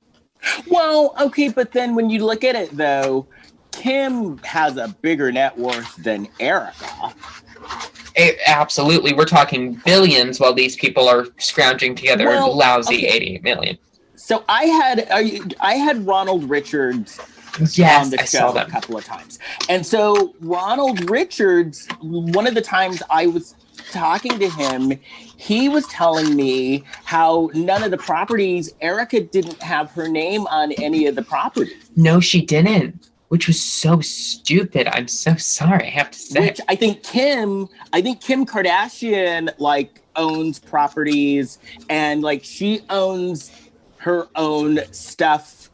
Well, okay, but then when you look at it, though, Kim has a bigger net worth than Erica. Absolutely. We're talking billions while these people are scrounging together lousy 80 million. So I had Ronald Richards on the show a couple of times. And so Ronald Richards, one of the times I was talking to him, he was telling me how none of the properties, Erica didn't have her name on any of the properties. No, she didn't, which was so stupid. I'm so sorry, I have to say. Which I think Kim Kardashian owns properties, and she owns her own stuff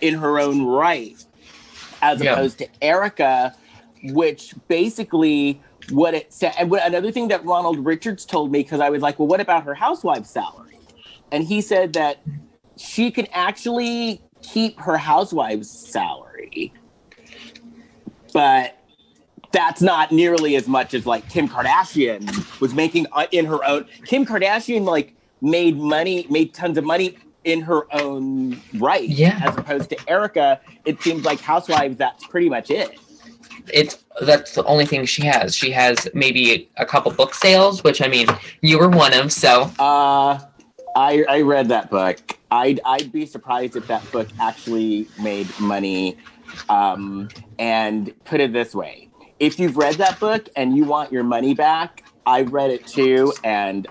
in her own right, as opposed to Erica, which basically what it said. And another thing that Ronald Richards told me, because I was like, well, what about her housewife's salary? And he said that she can actually keep her housewife's salary, but that's not nearly as much as Kim Kardashian was making in her own. Kim Kardashian made tons of money in her own right, as opposed to Erica. It seems like housewives, that's pretty much it. That's the only thing she has. She has maybe a couple book sales, which you were one of. So I read that book. I'd be surprised if that book actually made money. And put it this way: if you've read that book and you want your money back, I've read it too, and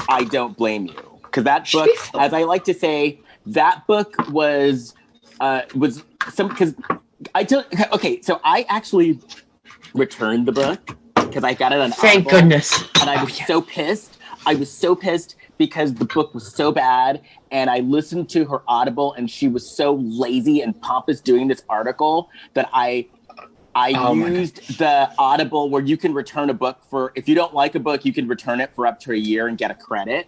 I don't blame you, because that book, as I like to say, that book was some because. So I actually returned the book because I got it on Thank Audible, goodness. And I was so pissed. I was so pissed because the book was so bad, and I listened to her Audible, and she was so lazy and pompous doing this article that I used the Audible where you can return a book if you don't like a book, you can return it for up to a year and get a credit.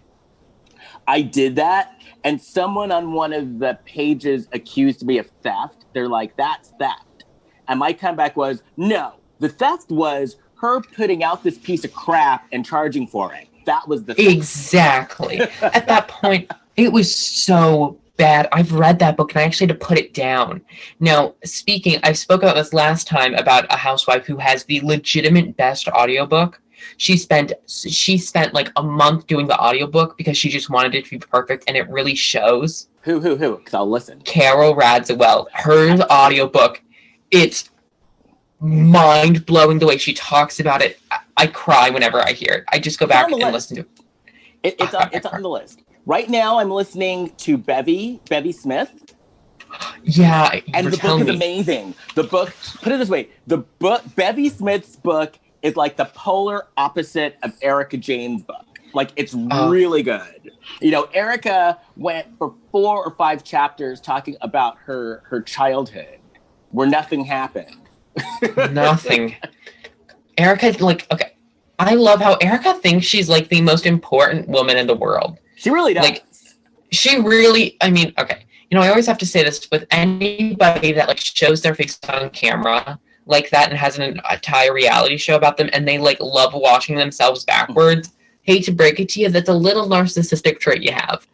I did that, and someone on one of the pages accused me of theft. They're like, that's theft. And my comeback was, no, the theft was her putting out this piece of crap and charging for it. That was the theft. Exactly. At that point, it was so bad. I've read that book and I actually had to put it down. Now, I spoke about this last time about a housewife who has the legitimate best audiobook. She spent like a month doing the audiobook because she just wanted it to be perfect, and it really shows. Who? Because I'll listen. Carol Radziwill. Her audiobook, it's mind-blowing the way she talks about it. I cry whenever I hear it. I just go back and listen to it. It's on the list. Right now, I'm listening to Bevy Smith. Yeah, and the book is amazing. The book, put it this way, Bevy Smith's book is like the polar opposite of Erika Jayne's book. Like, it's really good. You know, Erika went for 4 or 5 chapters talking about her childhood, where nothing happened. Nothing. Erika, like, okay. I love how Erika thinks she's like the most important woman in the world. She really does. Like, she really, I mean, okay. You know, I always have to say this with anybody that like shows their face on camera like that and has an entire reality show about them, and they like love watching themselves backwards. Hate to break it to you, that's a little narcissistic trait you have.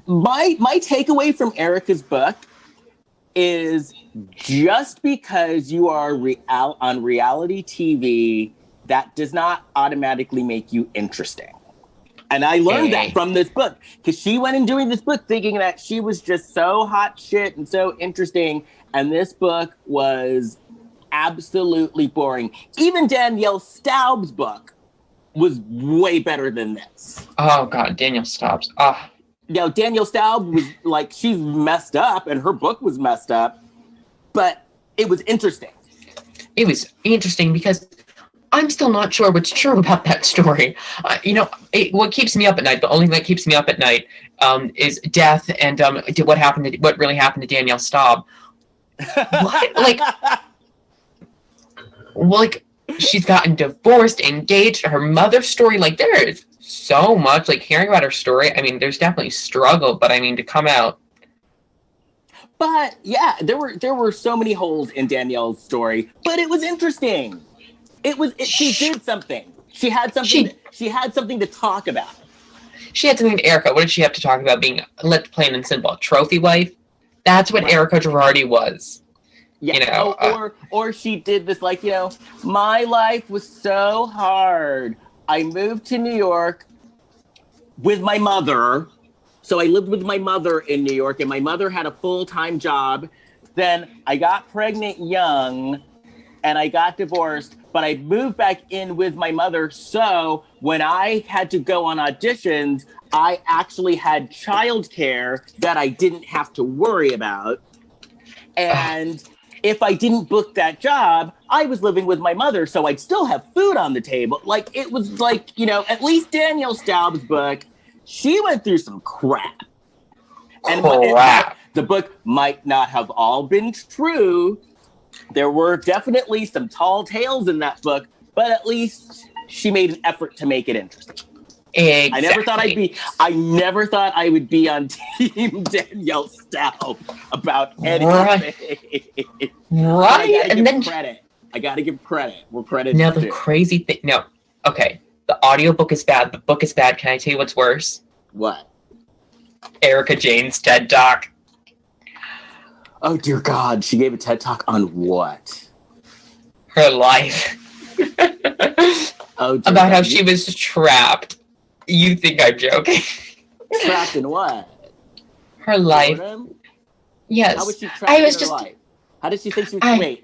My takeaway from Erika's book is just because you are on reality TV, that does not automatically make you interesting. And I learned that from this book, because she went in doing this book thinking that she was just so hot shit and so interesting. And this book was absolutely boring. Even Danielle Staub's book was way better than this. Oh, God, Danielle Staub's. Now, Danielle Staub was like, she's messed up and her book was messed up, but it was interesting. It was interesting because I'm still not sure what's true about that story. You know, what keeps me up at night, the only thing that keeps me up at night is death and what really happened to Danielle Staub. What? Like, she's gotten divorced, engaged, her mother's story. Like, there is so much, like, hearing about her story. I mean, there's definitely struggle, but I mean, to come out. But yeah, there were so many holes in Danielle's story, but it was interesting. She did something. She had something. She had something to talk about. She had something to Erika. What did she have to talk about? Being, let's plain and simple, trophy wife. That's what Erika Girardi was. Yeah. You know, or she did this, like, you know, my life was so hard. I moved to New York with my mother. So I lived with my mother in New York, and my mother had a full-time job. Then I got pregnant young, and I got divorced, but I moved back in with my mother. So when I had to go on auditions, I actually had childcare that I didn't have to worry about. And if I didn't book that job, I was living with my mother, so I'd still have food on the table. Like, it was like, you know, at least Danielle Staub's book, she went through some crap. And the book might not have all been true. There were definitely some tall tales in that book, but at least she made an effort to make it interesting. Exactly. I never thought I would be on Team Danielle Staub about anything. Right. And then I gotta give credit where credit now is due. the crazy thing. No, okay. The audiobook is bad. The book is bad. Can I tell you what's worse? What? Erika Jayne's TED Talk. Oh dear God, she gave a TED Talk on what? Her life. About how she was trapped. You think I'm joking? Trapped in what? Her life. Boredom? Yes. How was she trapped in her life? How did she think she was?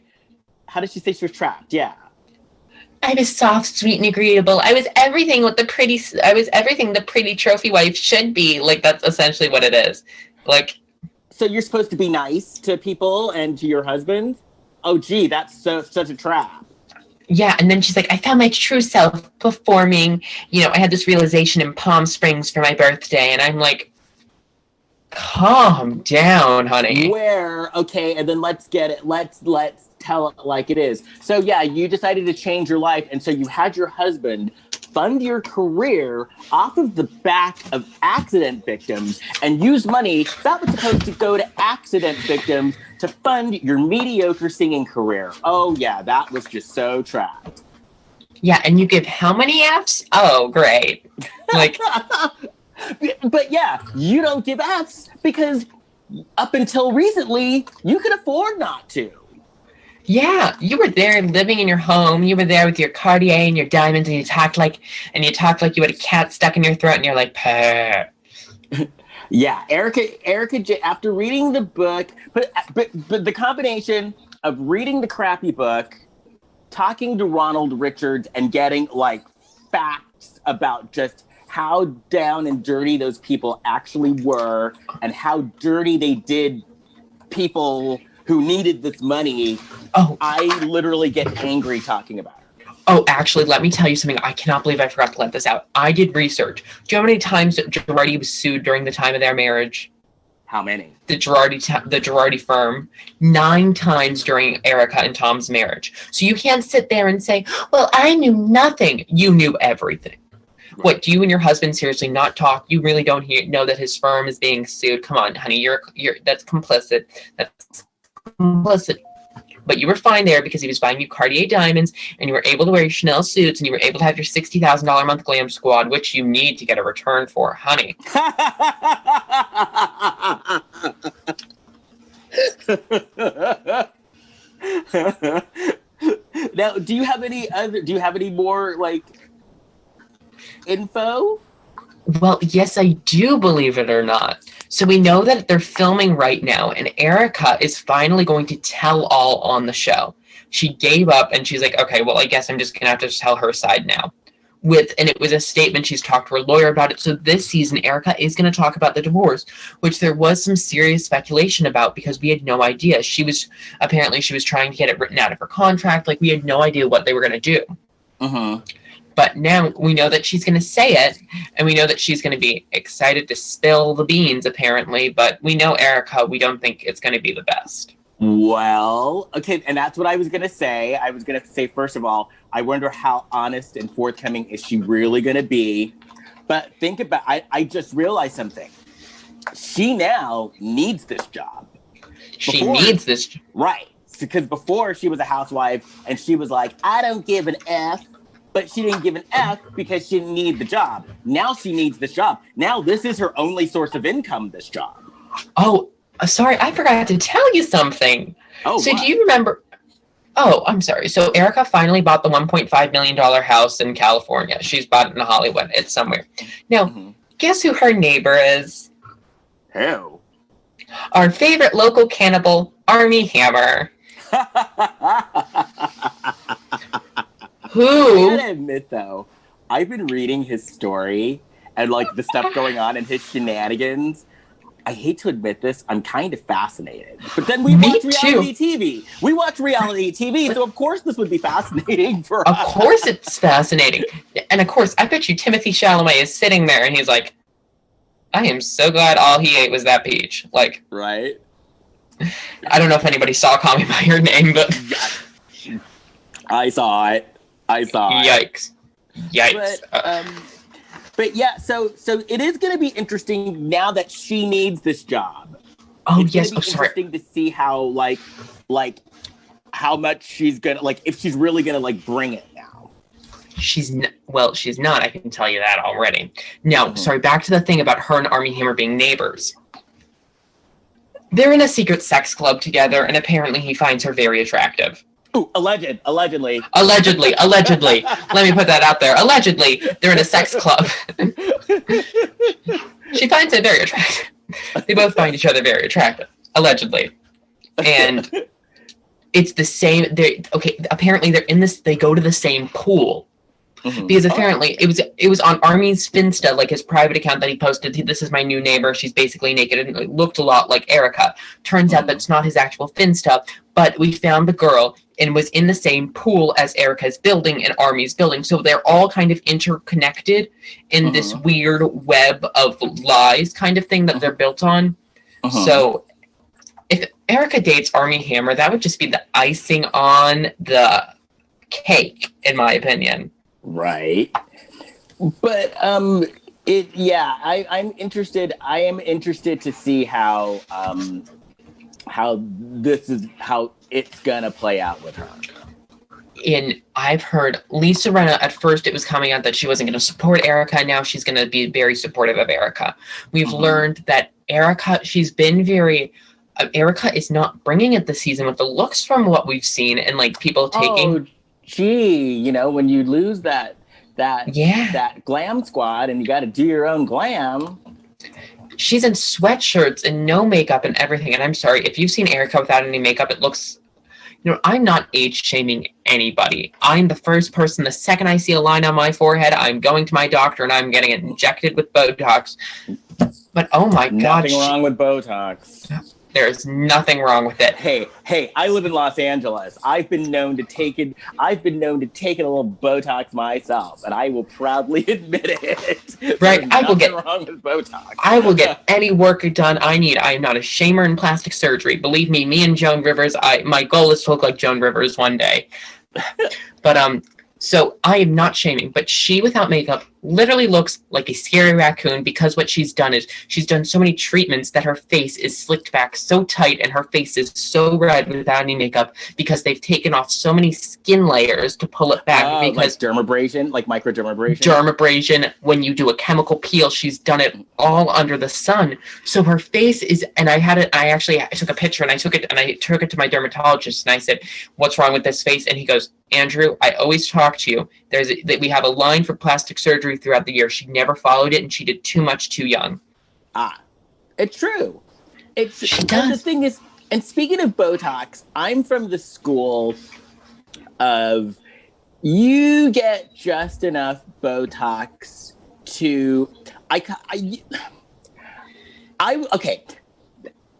How did she think she was trapped? Yeah. I was soft, sweet, and agreeable. I was everything the pretty trophy wife should be. Like, that's essentially what it is. Like, so you're supposed to be nice to people and to your husband? Oh, gee, that's such a trap. Yeah, and then she's like, I found my true self performing. You know, I had this realization in Palm Springs for my birthday, and I'm like, calm down, honey. Okay, and then let's get it. Let's tell it like it is. So yeah, you decided to change your life, and so you had your husband fund your career off of the back of accident victims and use money that was supposed to go to accident victims to fund your mediocre singing career. Oh yeah, that was just so trapped. Yeah, and you give how many Fs? Oh, great. Like, but yeah, you don't give Fs because up until recently, you could afford not to. Yeah, you were there living in your home. You were there with your Cartier and your diamonds, and you talked like you had a cat stuck in your throat, and you're like, purr. Yeah, Erica, after reading the book, but the combination of reading the crappy book, talking to Ronald Richards, and getting like facts about just how down and dirty those people actually were, and how dirty they did people who needed this money. Oh, I literally get angry talking about it. Oh, actually, let me tell you something. I cannot believe I forgot to let this out. I did research. Do you know how many times that Girardi was sued during the time of their marriage? How many? The Girardi firm, 9 times during Erica and Tom's marriage. So you can't sit there and say, well, I knew nothing. You knew everything. Right. What, do you and your husband seriously not talk? You really don't know that his firm is being sued? Come on, honey, you're that's complicit. That's complicit. But you were fine there because he was buying you Cartier diamonds, and you were able to wear your Chanel suits, and you were able to have your $60,000 a month glam squad, which you need to get a return for, honey. Now, do you have any more like info? Well, yes, I do, believe it or not. So we know that they're filming right now, and Erica is finally going to tell all on the show. She gave up, and she's like, okay, well, I guess I'm just going to have to tell her side now. And it was a statement. She's talked to her lawyer about it. So this season, Erica is going to talk about the divorce, which there was some serious speculation about because we had no idea. She was trying to get it written out of her contract. Like, we had no idea what they were going to do. Uh-huh. But now we know that she's going to say it, and we know that she's going to be excited to spill the beans, apparently. But we know Erica, we don't think it's going to be the best. Well, okay, and that's what I was going to say. I was going to say, first of all, I wonder how honest and forthcoming is she really going to be. But think about, I just realized something. She now needs this job. She needs this. Right. Because before she was a housewife, and she was like, I don't give an F. But she didn't give an F because she didn't need the job. Now she needs this job. Now this is her only source of income, this job. Oh, sorry, I forgot to tell you something. Oh, so what? Do you remember? Oh, I'm sorry. So Erica finally bought the $1.5 million house in California. She's bought it in Hollywood. It's somewhere. Now, Guess who her neighbor is? Who? Our favorite local cannibal, Armie Hammer. Who? I gotta admit, though, I've been reading his story and like the stuff going on and his shenanigans. I hate to admit this, I'm kind of fascinated. But then we watch reality TV. We watch reality TV, so of course this would be fascinating for us. Of course it's fascinating. And of course, I bet you Timothy Chalamet is sitting there and he's like, I am so glad all he ate was that peach. Like, right? I don't know if anybody saw Call Me By Your Name, but... Yeah. I saw it. Yikes. But yeah, so it is going to be interesting now that she needs this job. Oh, it's yes. It's interesting to see how like how much she's gonna if she's really gonna bring it now. She's not. I can tell you that already. Now, sorry. Back to the thing about her and Armie Hammer being neighbors. They're in a secret sex club together, and apparently he finds her very attractive. Ooh, allegedly. Allegedly. Let me put that out there. Allegedly, they're in a sex club. She finds it very attractive. They both find each other very attractive. Allegedly. And it's the same. Apparently they're in this. They go to the same pool. Mm-hmm. Because apparently it was on Armie's Finsta, like his private account that he posted. This is my new neighbor. She's basically naked, and it looked a lot like Erica. Turns out that's not his actual Finsta, but we found the girl and was in the same pool as Erica's building and Armie's building. So they're all kind of interconnected in this weird web of lies kind of thing that they're built on. So if Erica dates Armie Hammer, that would just be the icing on the cake, in my opinion. Right. But I'm interested. I am interested to see how it's gonna play out with her. I've heard Lisa Rinna, at first it was coming out that she wasn't going to support Erica. Now she's going to be very supportive of Erica. We've learned that Erica, she's been very. Erica is not bringing it this season with the looks from what we've seen and like people taking. Oh, gee, you know, when you lose that glam squad and you got to do your own glam. She's in sweatshirts and no makeup and everything. And I'm sorry, if you've seen Erica without any makeup, it looks, you know, I'm not age shaming anybody. I'm the first person, the second I see a line on my forehead, I'm going to my doctor and I'm getting it injected with Botox. But oh my God. Nothing wrong with Botox. There's nothing wrong with it. Hey, I live in Los Angeles. I've been known to take a little Botox myself, and I will proudly admit it. Right, I will get wrong with Botox. I will get any work done I need. I am not a shamer in plastic surgery. Believe me, me and Joan Rivers, my goal is to look like Joan Rivers one day. But so I am not shaming, but she without makeup literally looks like a scary raccoon because what she's done is she's done so many treatments that her face is slicked back so tight and her face is so red without any makeup because they've taken off so many skin layers to pull it back. Because like dermabrasion, like microdermabrasion? Dermabrasion, when you do a chemical peel, she's done it all under the sun. So her face is, and I took a picture and I took it to my dermatologist and I said, what's wrong with this face? And he goes, Andrew, I always talk to you. We have a line for plastic surgery throughout the year. She never followed it and she did too much too young. It's true. She does. The thing is, and speaking of Botox, I'm from the school of you get just enough Botox to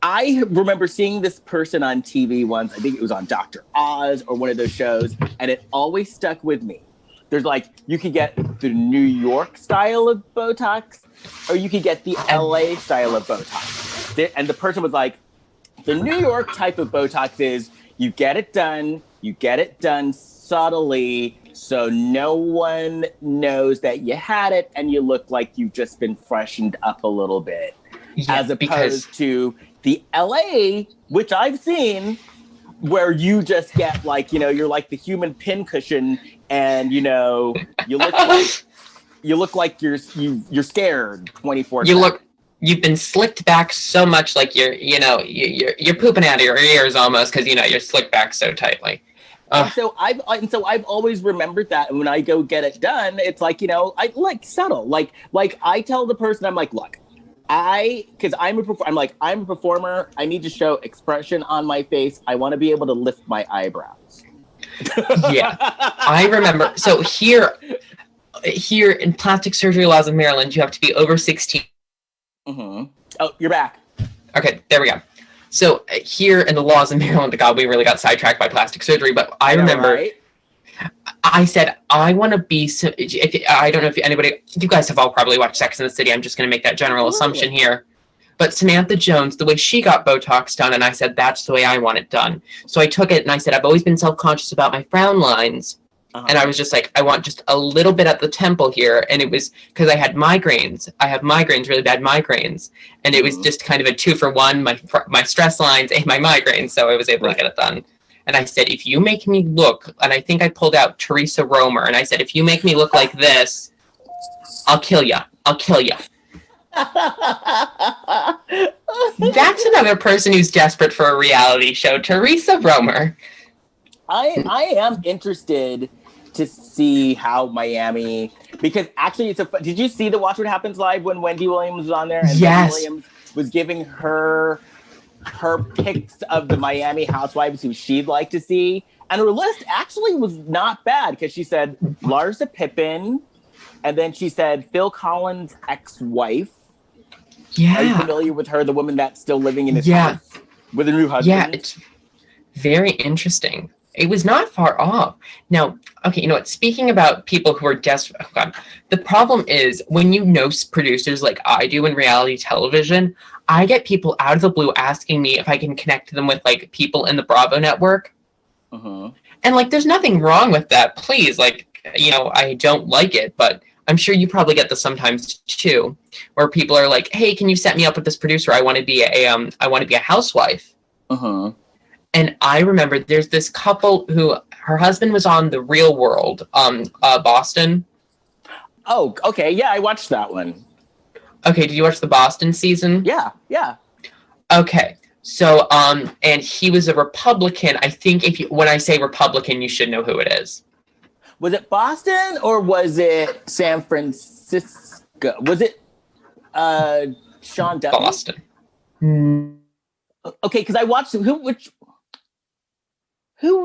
I remember seeing this person on TV once. I think it was on Dr. Oz or one of those shows, and it always stuck with me. There's like, you could get the New York style of Botox, or you could get the LA style of Botox. And the person was like, the New York type of Botox is you get it done subtly, so no one knows that you had it, and you look like you've just been freshened up a little bit. Yeah, as opposed to the LA, which I've seen, where you just get like, you know, you're like the human pincushion, and you know, you look like you're scared 24/7. You've been slicked back so much, like you're pooping out of your ears almost because you know you're slicked back so tightly. And so I've always remembered that, and when I go get it done, it's like, you know, I like subtle, like I tell the person, I'm like, look, because I'm a performer. I need to show expression on my face. I want to be able to lift my eyebrows. Yeah, I remember. So here in plastic surgery laws of Maryland, you have to be over 16. Mm-hmm. Oh, you're back. Okay, there we go. So here in the laws of Maryland, God, we really got sidetracked by plastic surgery. But I remember, right? I said, I want to be. I don't know if you guys have all probably watched Sex and the City. I'm just going to make that general assumption here. But Samantha Jones, the way she got Botox done, and I said, that's the way I want it done. So I took it and I said, I've always been self-conscious about my frown lines. Uh-huh. And I was just like, I want just a little bit at the temple here. And it was because I had migraines. I have migraines, really bad migraines. And it was just kind of a 2-for-1, my stress lines and my migraines. So I was able to get it done. And I said, if you make me look, and I think I pulled out Teresa Romer, and I said, if you make me look like this, I'll kill you. I'll kill you. That's another person who's desperate for a reality show, Teresa Romer. I am interested to see how Miami, because actually did you see the Watch What Happens Live when Wendy Williams was on there? And yes. Wendy Williams was giving her picks of the Miami housewives who she'd like to see. And her list actually was not bad, because she said Larsa Pippen, and then she said Phil Collins' ex-wife. Yeah. Are you familiar with her, the woman that's still living in his house with a new husband? Yeah, it's very interesting. It was not far off. Now, okay, you know what? Speaking about people who are desperate, the problem is when you know producers like I do in reality television, I get people out of the blue asking me if I can connect them with like people in the Bravo network. Uh-huh. And like, there's nothing wrong with that. Please, like, you know, I don't like it, but I'm sure you probably get this sometimes too, where people are like, "Hey, can you set me up with this producer? I want to be a housewife." Uh-huh. And I remember there's this couple who her husband was on The Real World, Boston. Oh, okay. Yeah, I watched that one. Okay, did you watch the Boston season? Yeah, yeah. Okay. So, and he was a Republican. I think when I say Republican, you should know who it is. Was it Boston or was it San Francisco? Was it Sean Duffy? Boston. Okay, because I watched who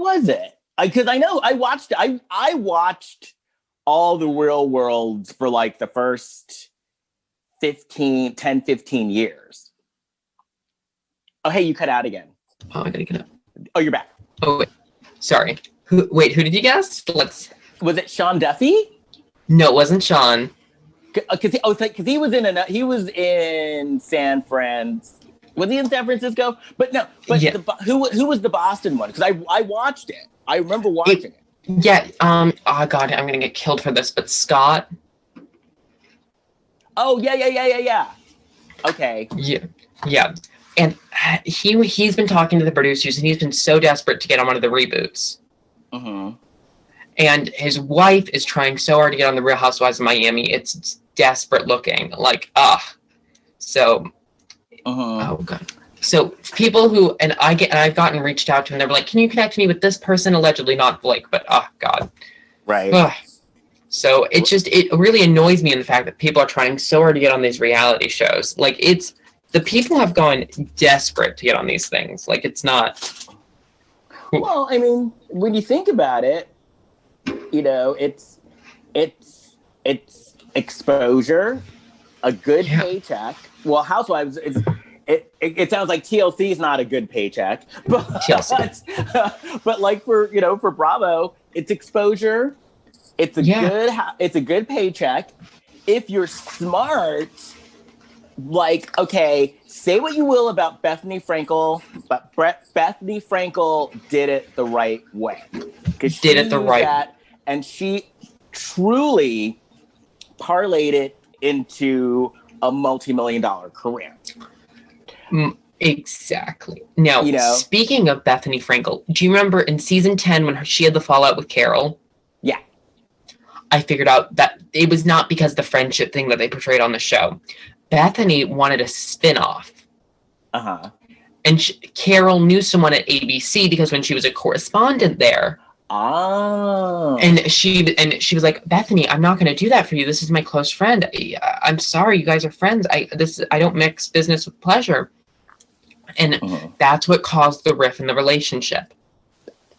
was it? Because I know I watched all the Real Worlds for like the first 10, 15 years. Oh, hey, you cut out again. Oh, I gotta get up. Oh, you're back. Oh, wait. Sorry. Who did you guess? Was it Sean Duffy? No, it wasn't Sean. Because he was in San Fran. Was he in San Francisco? But no. But yeah. Who was the Boston one? Because I watched it. I remember watching it. Yeah. Oh God, I'm gonna get killed for this. But Scott. Oh yeah. Okay. Yeah. And he's been talking to the producers, and he's been so desperate to get on one of the reboots. Mm-hmm. And his wife is trying so hard to get on the Real Housewives of Miami. It's desperate looking. Like, So, oh God. So people who, I've gotten reached out to, and they're like, can you connect me with this person? Allegedly not Blake, but God. Right. So it really annoys me in the fact that people are trying so hard to get on these reality shows. Like the people have gone desperate to get on these things. Like it's not. Well, I mean, when you think about it, you know, it's exposure, a good paycheck. Well, Housewives is. It sounds like TLC is not a good paycheck, but like for Bravo, it's exposure. It's a good paycheck. If you're smart, like, okay, say what you will about Bethany Frankel, but Bethany Frankel did it the right way. And she truly parlayed it into a multi-million-dollar career. Exactly. Now, speaking of Bethany Frankel, do you remember in season 10 when she had the fallout with Carol? Yeah. I figured out that it was not because of the friendship thing that they portrayed on the show. Bethany wanted a spin-off. Uh-huh. And Carol knew someone at ABC because when she was a correspondent there. Oh. And she was like, Bethany, I'm not going to do that for you. This is my close friend. I'm sorry, you guys are friends. I don't mix business with pleasure. And that's what caused the rift in the relationship.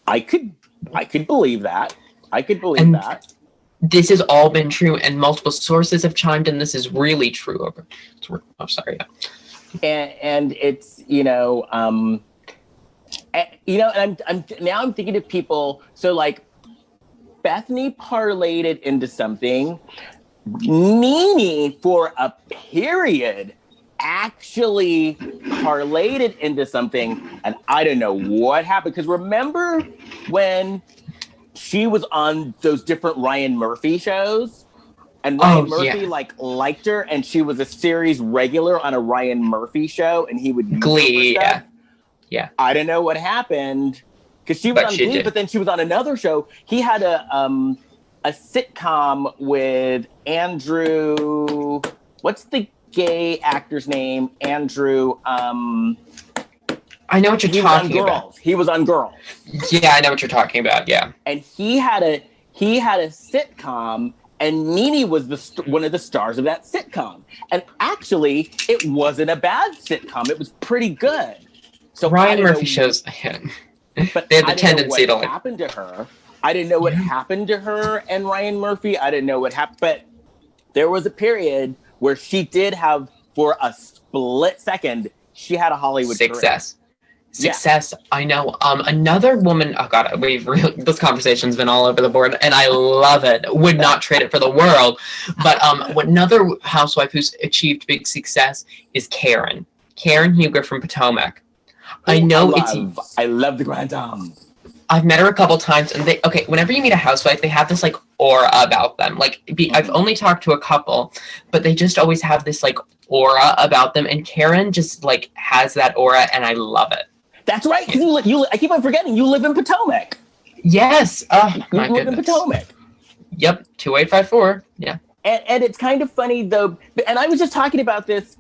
I could believe that. I could believe that. This has all been true, and multiple sources have chimed in. This is really true. Sorry. And it's and I'm thinking of people. So like, Bethany parlayed it into something. Nene, for a period, actually parlayed it into something, and I don't know what happened. Because remember when she was on those different Ryan Murphy shows, and Ryan Murphy liked her, and she was a series regular on a Ryan Murphy show, and he would Glee, yeah. I don't know what happened because she was on Glee, but then she was on another show. He had a sitcom with Andrew. What's the gay actor's name? Andrew. I know what you're talking about. He was on Girls. Yeah, I know what you're talking about. Yeah. And he had a sitcom, and Nene was one of the stars of that sitcom. And actually, it wasn't a bad sitcom. It was pretty good. So Ryan Murphy shows, but they had the tendency to like happened to her. I didn't know what happened to her and Ryan Murphy. I didn't know what happened, but there was a period where she did have, for a split second, she had a Hollywood success. Career. Success. Yeah. I know. Another woman. Oh God, this conversation's been all over the board, and I love it. Would not trade it for the world. But another housewife who's achieved big success is Karen Huger from Potomac. I love the Grand Dame. I've met her a couple times, and whenever you meet a housewife, they have this like aura about them. Like I've only talked to a couple, but they just always have this like aura about them, and Karen just like has that aura, and I love it. That's right. Because I keep on forgetting you live in Potomac. Yes. You live in Potomac. Yep. 2854. Yeah. And it's kind of funny though, and I was just talking about this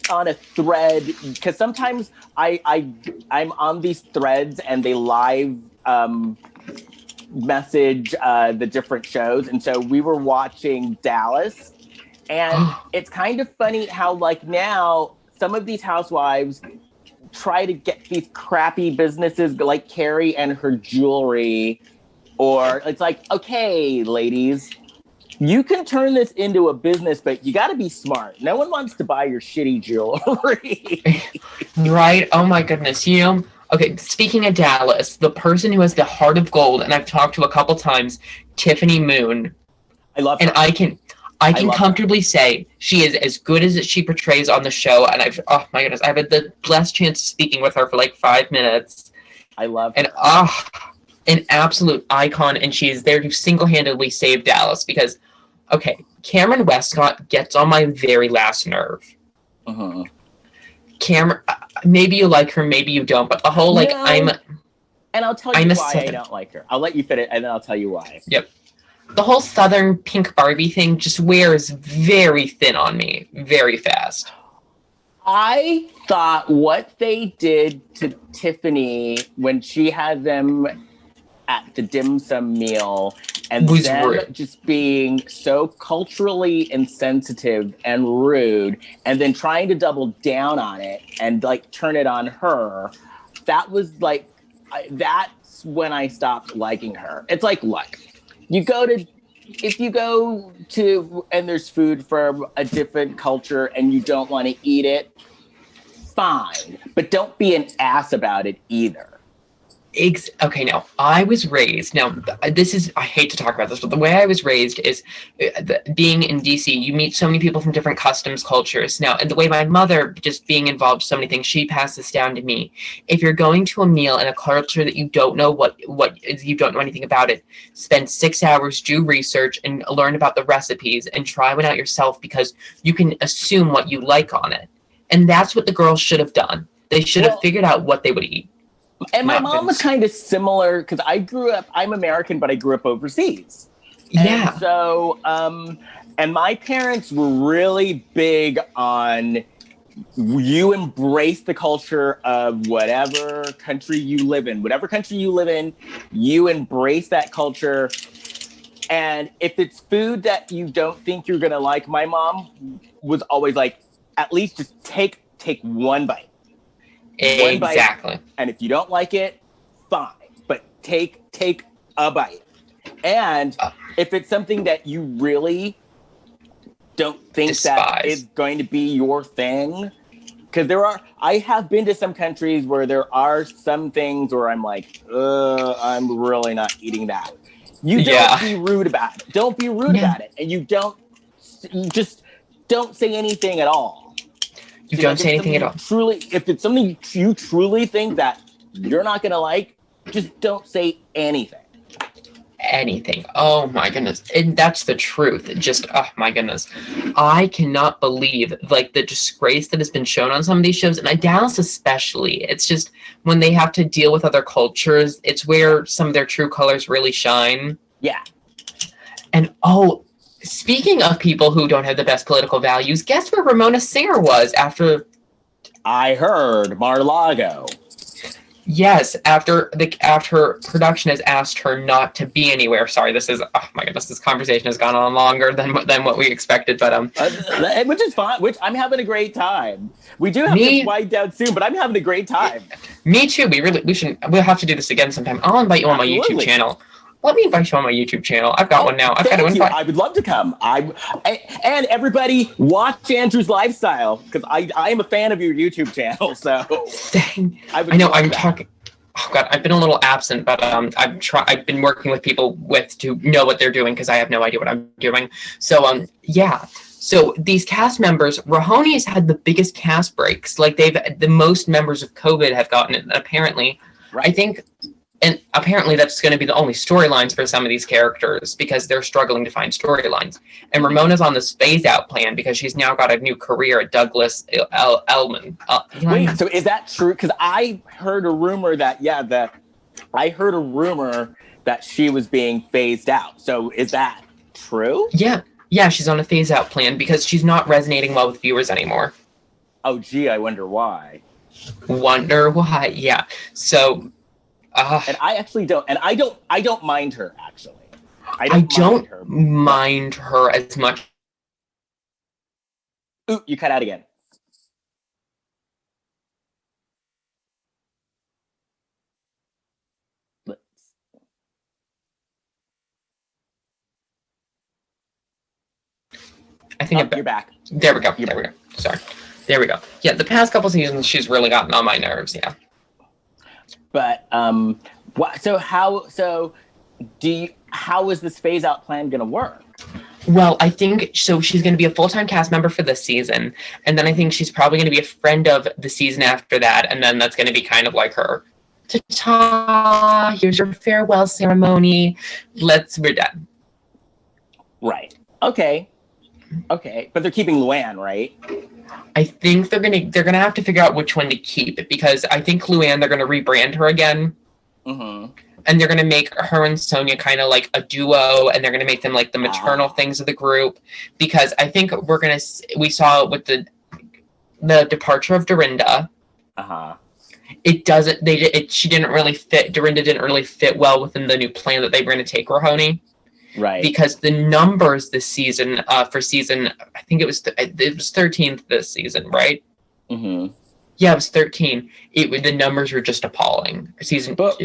on a thread because sometimes I'm on these threads and they live message the different shows, and so we were watching Dallas, and it's kind of funny how like now some of these housewives try to get these crappy businesses like Carrie and her jewelry, or it's like, okay, ladies, you can turn this into a business, but you got to be smart. No one wants to buy your shitty jewelry. Right? Oh my goodness. You know, okay, speaking of Dallas, the person who has the heart of gold, and I've talked to a couple times, Tiffany Moon. I love her. And I can comfortably say she is as good as she portrays on the show. And oh my goodness, I've had the blessed chance of speaking with her for like 5 minutes. I love her. And an absolute icon. And she is there to single-handedly save Dallas because, okay, Cameron Westcott gets on my very last nerve. Cameron, maybe you like her, maybe you don't, but the whole like No. And I'll tell you why I don't like her. I'll let you fit it, and then I'll tell you why. Yep. The whole Southern pink Barbie thing just wears very thin on me very fast. I thought what they did to Tiffany when she had them at the dim sum meal and Was them rude. just being so culturally insensitive and rude and then trying to double down on it and like turn it on her, that was like, that's when I stopped liking her. It's like, look, if you go to and there's food from a different culture and you don't want to eat it, fine, but don't be an ass about it either. Okay, now I was raised. Now this is, I hate to talk about this, but the way I was raised is being in DC. You meet so many people from different customs, cultures. Now, and the way my mother, just being involved in so many things, she passed this down to me. If you're going to a meal in a culture that you don't know what you don't know anything about it, spend 6 hours, do research, and learn about the recipes, and try one out yourself because you can assume what you like on it. And that's what the girls should have done. They should have figured out what they would eat. And my mom was kind of similar because I'm American, but I grew up overseas. Yeah. And so, and my parents were really big on you embrace the culture of whatever country you live in. Whatever country you live in, you embrace that culture. And if it's food that you don't think you're going to like, my mom was always like, at least just take one bite. Exactly. And if you don't like it, fine. But take a bite. And if it's something that you really don't think despise. that is going to be your thing, because I have been to some countries where there are some things where I'm like, I'm really not eating that. You don't be rude about it. Don't be rude about it. And you just don't say anything at all. You don't say anything at all. If it's something you truly think that you're not going to like, just don't say anything. Anything. Oh my goodness. And that's the truth. Just, oh my goodness. I cannot believe like the disgrace that has been shown on some of these shows, and Dallas especially. It's just when they have to deal with other cultures, it's where some of their true colors really shine. Yeah. And speaking of people who don't have the best political values, guess where Ramona Singer was after? I heard Mar-a-Lago. Yes, after production has asked her not to be anywhere. Sorry, this conversation has gone on longer than what we expected, but which is fine. Which I'm having a great time. We do have to wind down soon, but I'm having a great time. Me too. We'll have to do this again sometime. I'll invite you on my YouTube channel. Let me invite you on my YouTube channel. I've got one now. I've got to invite. I would love to come. And everybody watch Andrew's lifestyle because I am a fan of your YouTube channel. So I know I'm talking. Oh God, I've been a little absent, but I've been working with people to know what they're doing because I have no idea what I'm doing. So yeah. So these cast members, Rahoni's had the biggest cast breaks. Like the most members of COVID have gotten it. Apparently, right. I think. And apparently that's going to be the only storylines for some of these characters because they're struggling to find storylines. And Ramona's on this phase-out plan because she's now got a new career at Douglas Elliman. Wait, so is that true? Because I heard a rumor that, she was being phased out. So is that true? Yeah, Yeah, she's on a phase out plan because she's not resonating well with viewers anymore. Oh, gee, I wonder why. Wonder why? Yeah. So, And I actually don't. And I don't mind her actually. I don't mind her as much. Ooh, you cut out again. I think you're back. There we go. There we go. Sorry. There we go. Yeah, the past couple seasons, she's really gotten on my nerves. Yeah. But how is this phase out plan going to work? Well, I think so. She's going to be a full-time cast member for this season, and then I think she's probably going to be a friend of the season after that, and then that's going to be kind of like her. Ta-ta! Here's your farewell ceremony. We're done. Right. Okay. But they're keeping Luann, right? I think they're gonna have to figure out which one to keep, because I think Luann, they're gonna rebrand her again. Mm-hmm. And they're gonna make her and Sonia kind of like a duo, and they're gonna make them like the maternal things of the group, because I think we saw with the departure of Dorinda. She didn't really fit. Dorinda didn't really fit well within the new plan that they were gonna take Rahoney. Right. Because the numbers this season, for season, I think it was 13th this season, right? Mm-hmm. Yeah, it was 13. The numbers were just appalling. But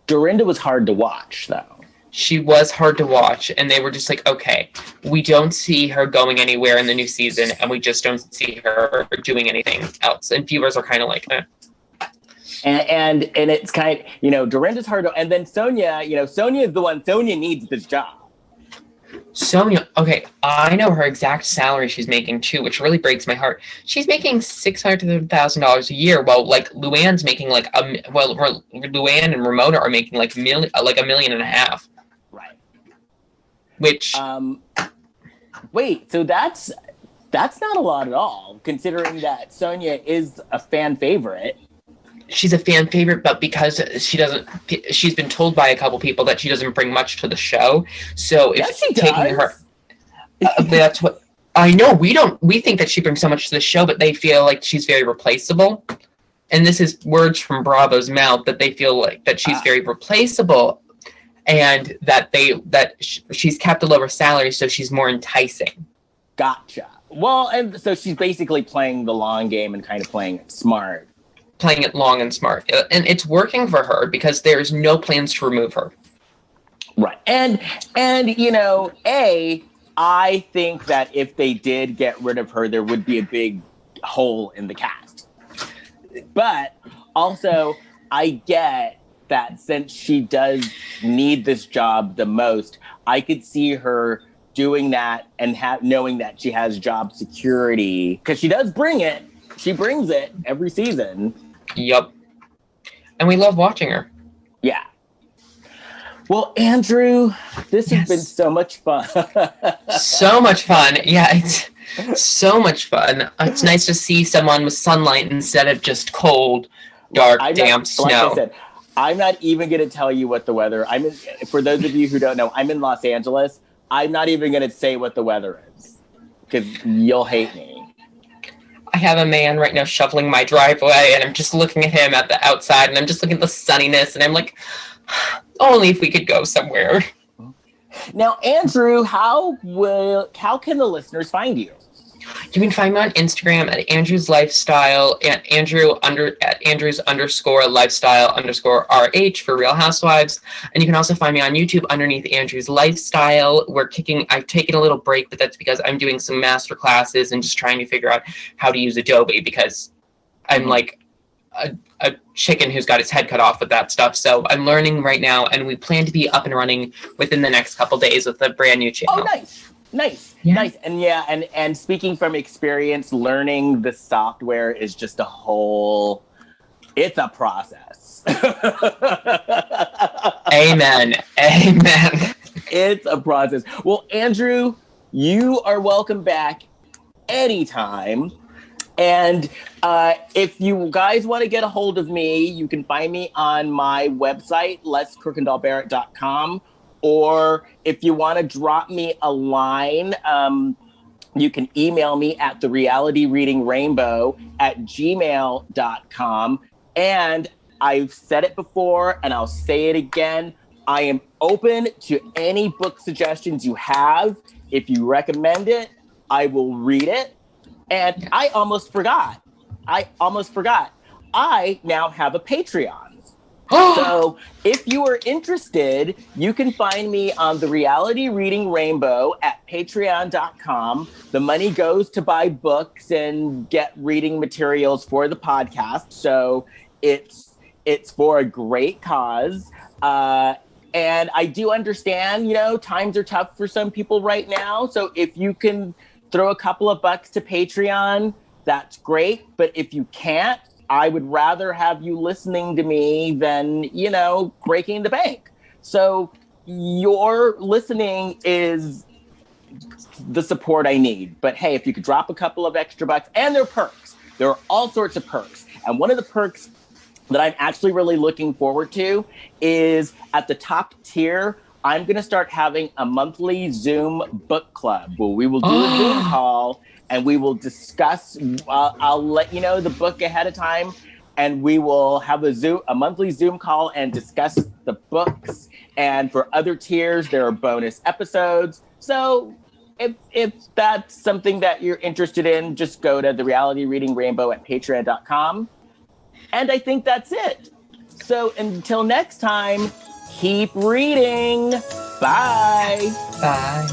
Dorinda was hard to watch, though. She was hard to watch, and they were just like, okay, we don't see her going anywhere in the new season, and we just don't see her doing anything else. And viewers are kind of like, eh. And it's kind of, Dorinda's hard to, and then Sonia, Sonia is the one, Sonia needs this job. Sonia, okay, I know her exact salary she's making too, which really breaks my heart. She's making $600,000 a year, while like Luann's making Luann and Ramona are making like $1.5 million. Right. Which wait, so that's not a lot at all, considering that Sonia is a fan favorite. She's a fan favorite, but because she's been told by a couple people that she doesn't bring much to the show. So if yes, she taking does. her, that's what I know. We think that she brings so much to the show, but they feel like she's very replaceable. And this is words from Bravo's mouth, that they feel like that she's very replaceable, and that she's kept a lower salary, so she's more enticing. Gotcha. Well, and so she's basically playing the long game and kind of playing it smart. Playing it long and smart, and it's working for her because there's no plans to remove her. Right, and I think that if they did get rid of her, there would be a big hole in the cast. But also, I get that since she does need this job the most, I could see her doing that and knowing that she has job security, because she does bring it. She brings it every season. Yup. And we love watching her. Yeah. Well, Andrew, this has been so much fun. So much fun. Yeah, it's so much fun. It's nice to see someone with sunlight instead of just cold, dark, damp snow. Like I said, I'm not even going to tell you what the weather. For those of you who don't know, I'm in Los Angeles. I'm not even going to say what the weather is, because you'll hate me. I have a man right now shoveling my driveway, and I'm just looking at him at the outside, and I'm just looking at the sunniness, and I'm like, only if we could go somewhere. Now, Andrew, how can the listeners find you? You can find me on Instagram at Andrew's Lifestyle, at Andrews_lifestyle_RH for Real Housewives. And you can also find me on YouTube underneath Andrew's Lifestyle. I've taken a little break, but that's because I'm doing some master classes and just trying to figure out how to use Adobe, because I'm like a chicken who's got its head cut off with that stuff. So I'm learning right now, and we plan to be up and running within the next couple days with a brand new channel. Oh, nice. Nice. And speaking from experience, learning the software is just it's a process. Amen. It's a process. Well, Andrew, you are welcome back anytime. And if you guys want to get a hold of me, you can find me on my website, leskuykendallbarrett.com. or if you want to drop me a line, you can email me at therealityreadingrainbow@gmail.com. And I've said it before and I'll say it again. I am open to any book suggestions you have. If you recommend it, I will read it. And I almost forgot. I now have a Patreon. So if you are interested, you can find me on the Reality Reading Rainbow at patreon.com. The money goes to buy books and get reading materials for the podcast. So it's for a great cause. And I do understand, times are tough for some people right now. So if you can throw a couple of bucks to Patreon, that's great. But if you can't, I would rather have you listening to me than, breaking the bank. So your listening is the support I need. But hey, if you could drop a couple of extra bucks, and there are perks. There are all sorts of perks. And one of the perks that I'm actually really looking forward to is at the top tier, I'm going to start having a monthly Zoom book club where we will do a Zoom call and we will discuss. I'll let you know the book ahead of time, and we will have a monthly Zoom call and discuss the books. And for other tiers, there are bonus episodes. So if that's something that you're interested in, just go to the Reality Reading Rainbow at patreon.com. And I think that's it. So until next time, keep reading. Bye. Bye.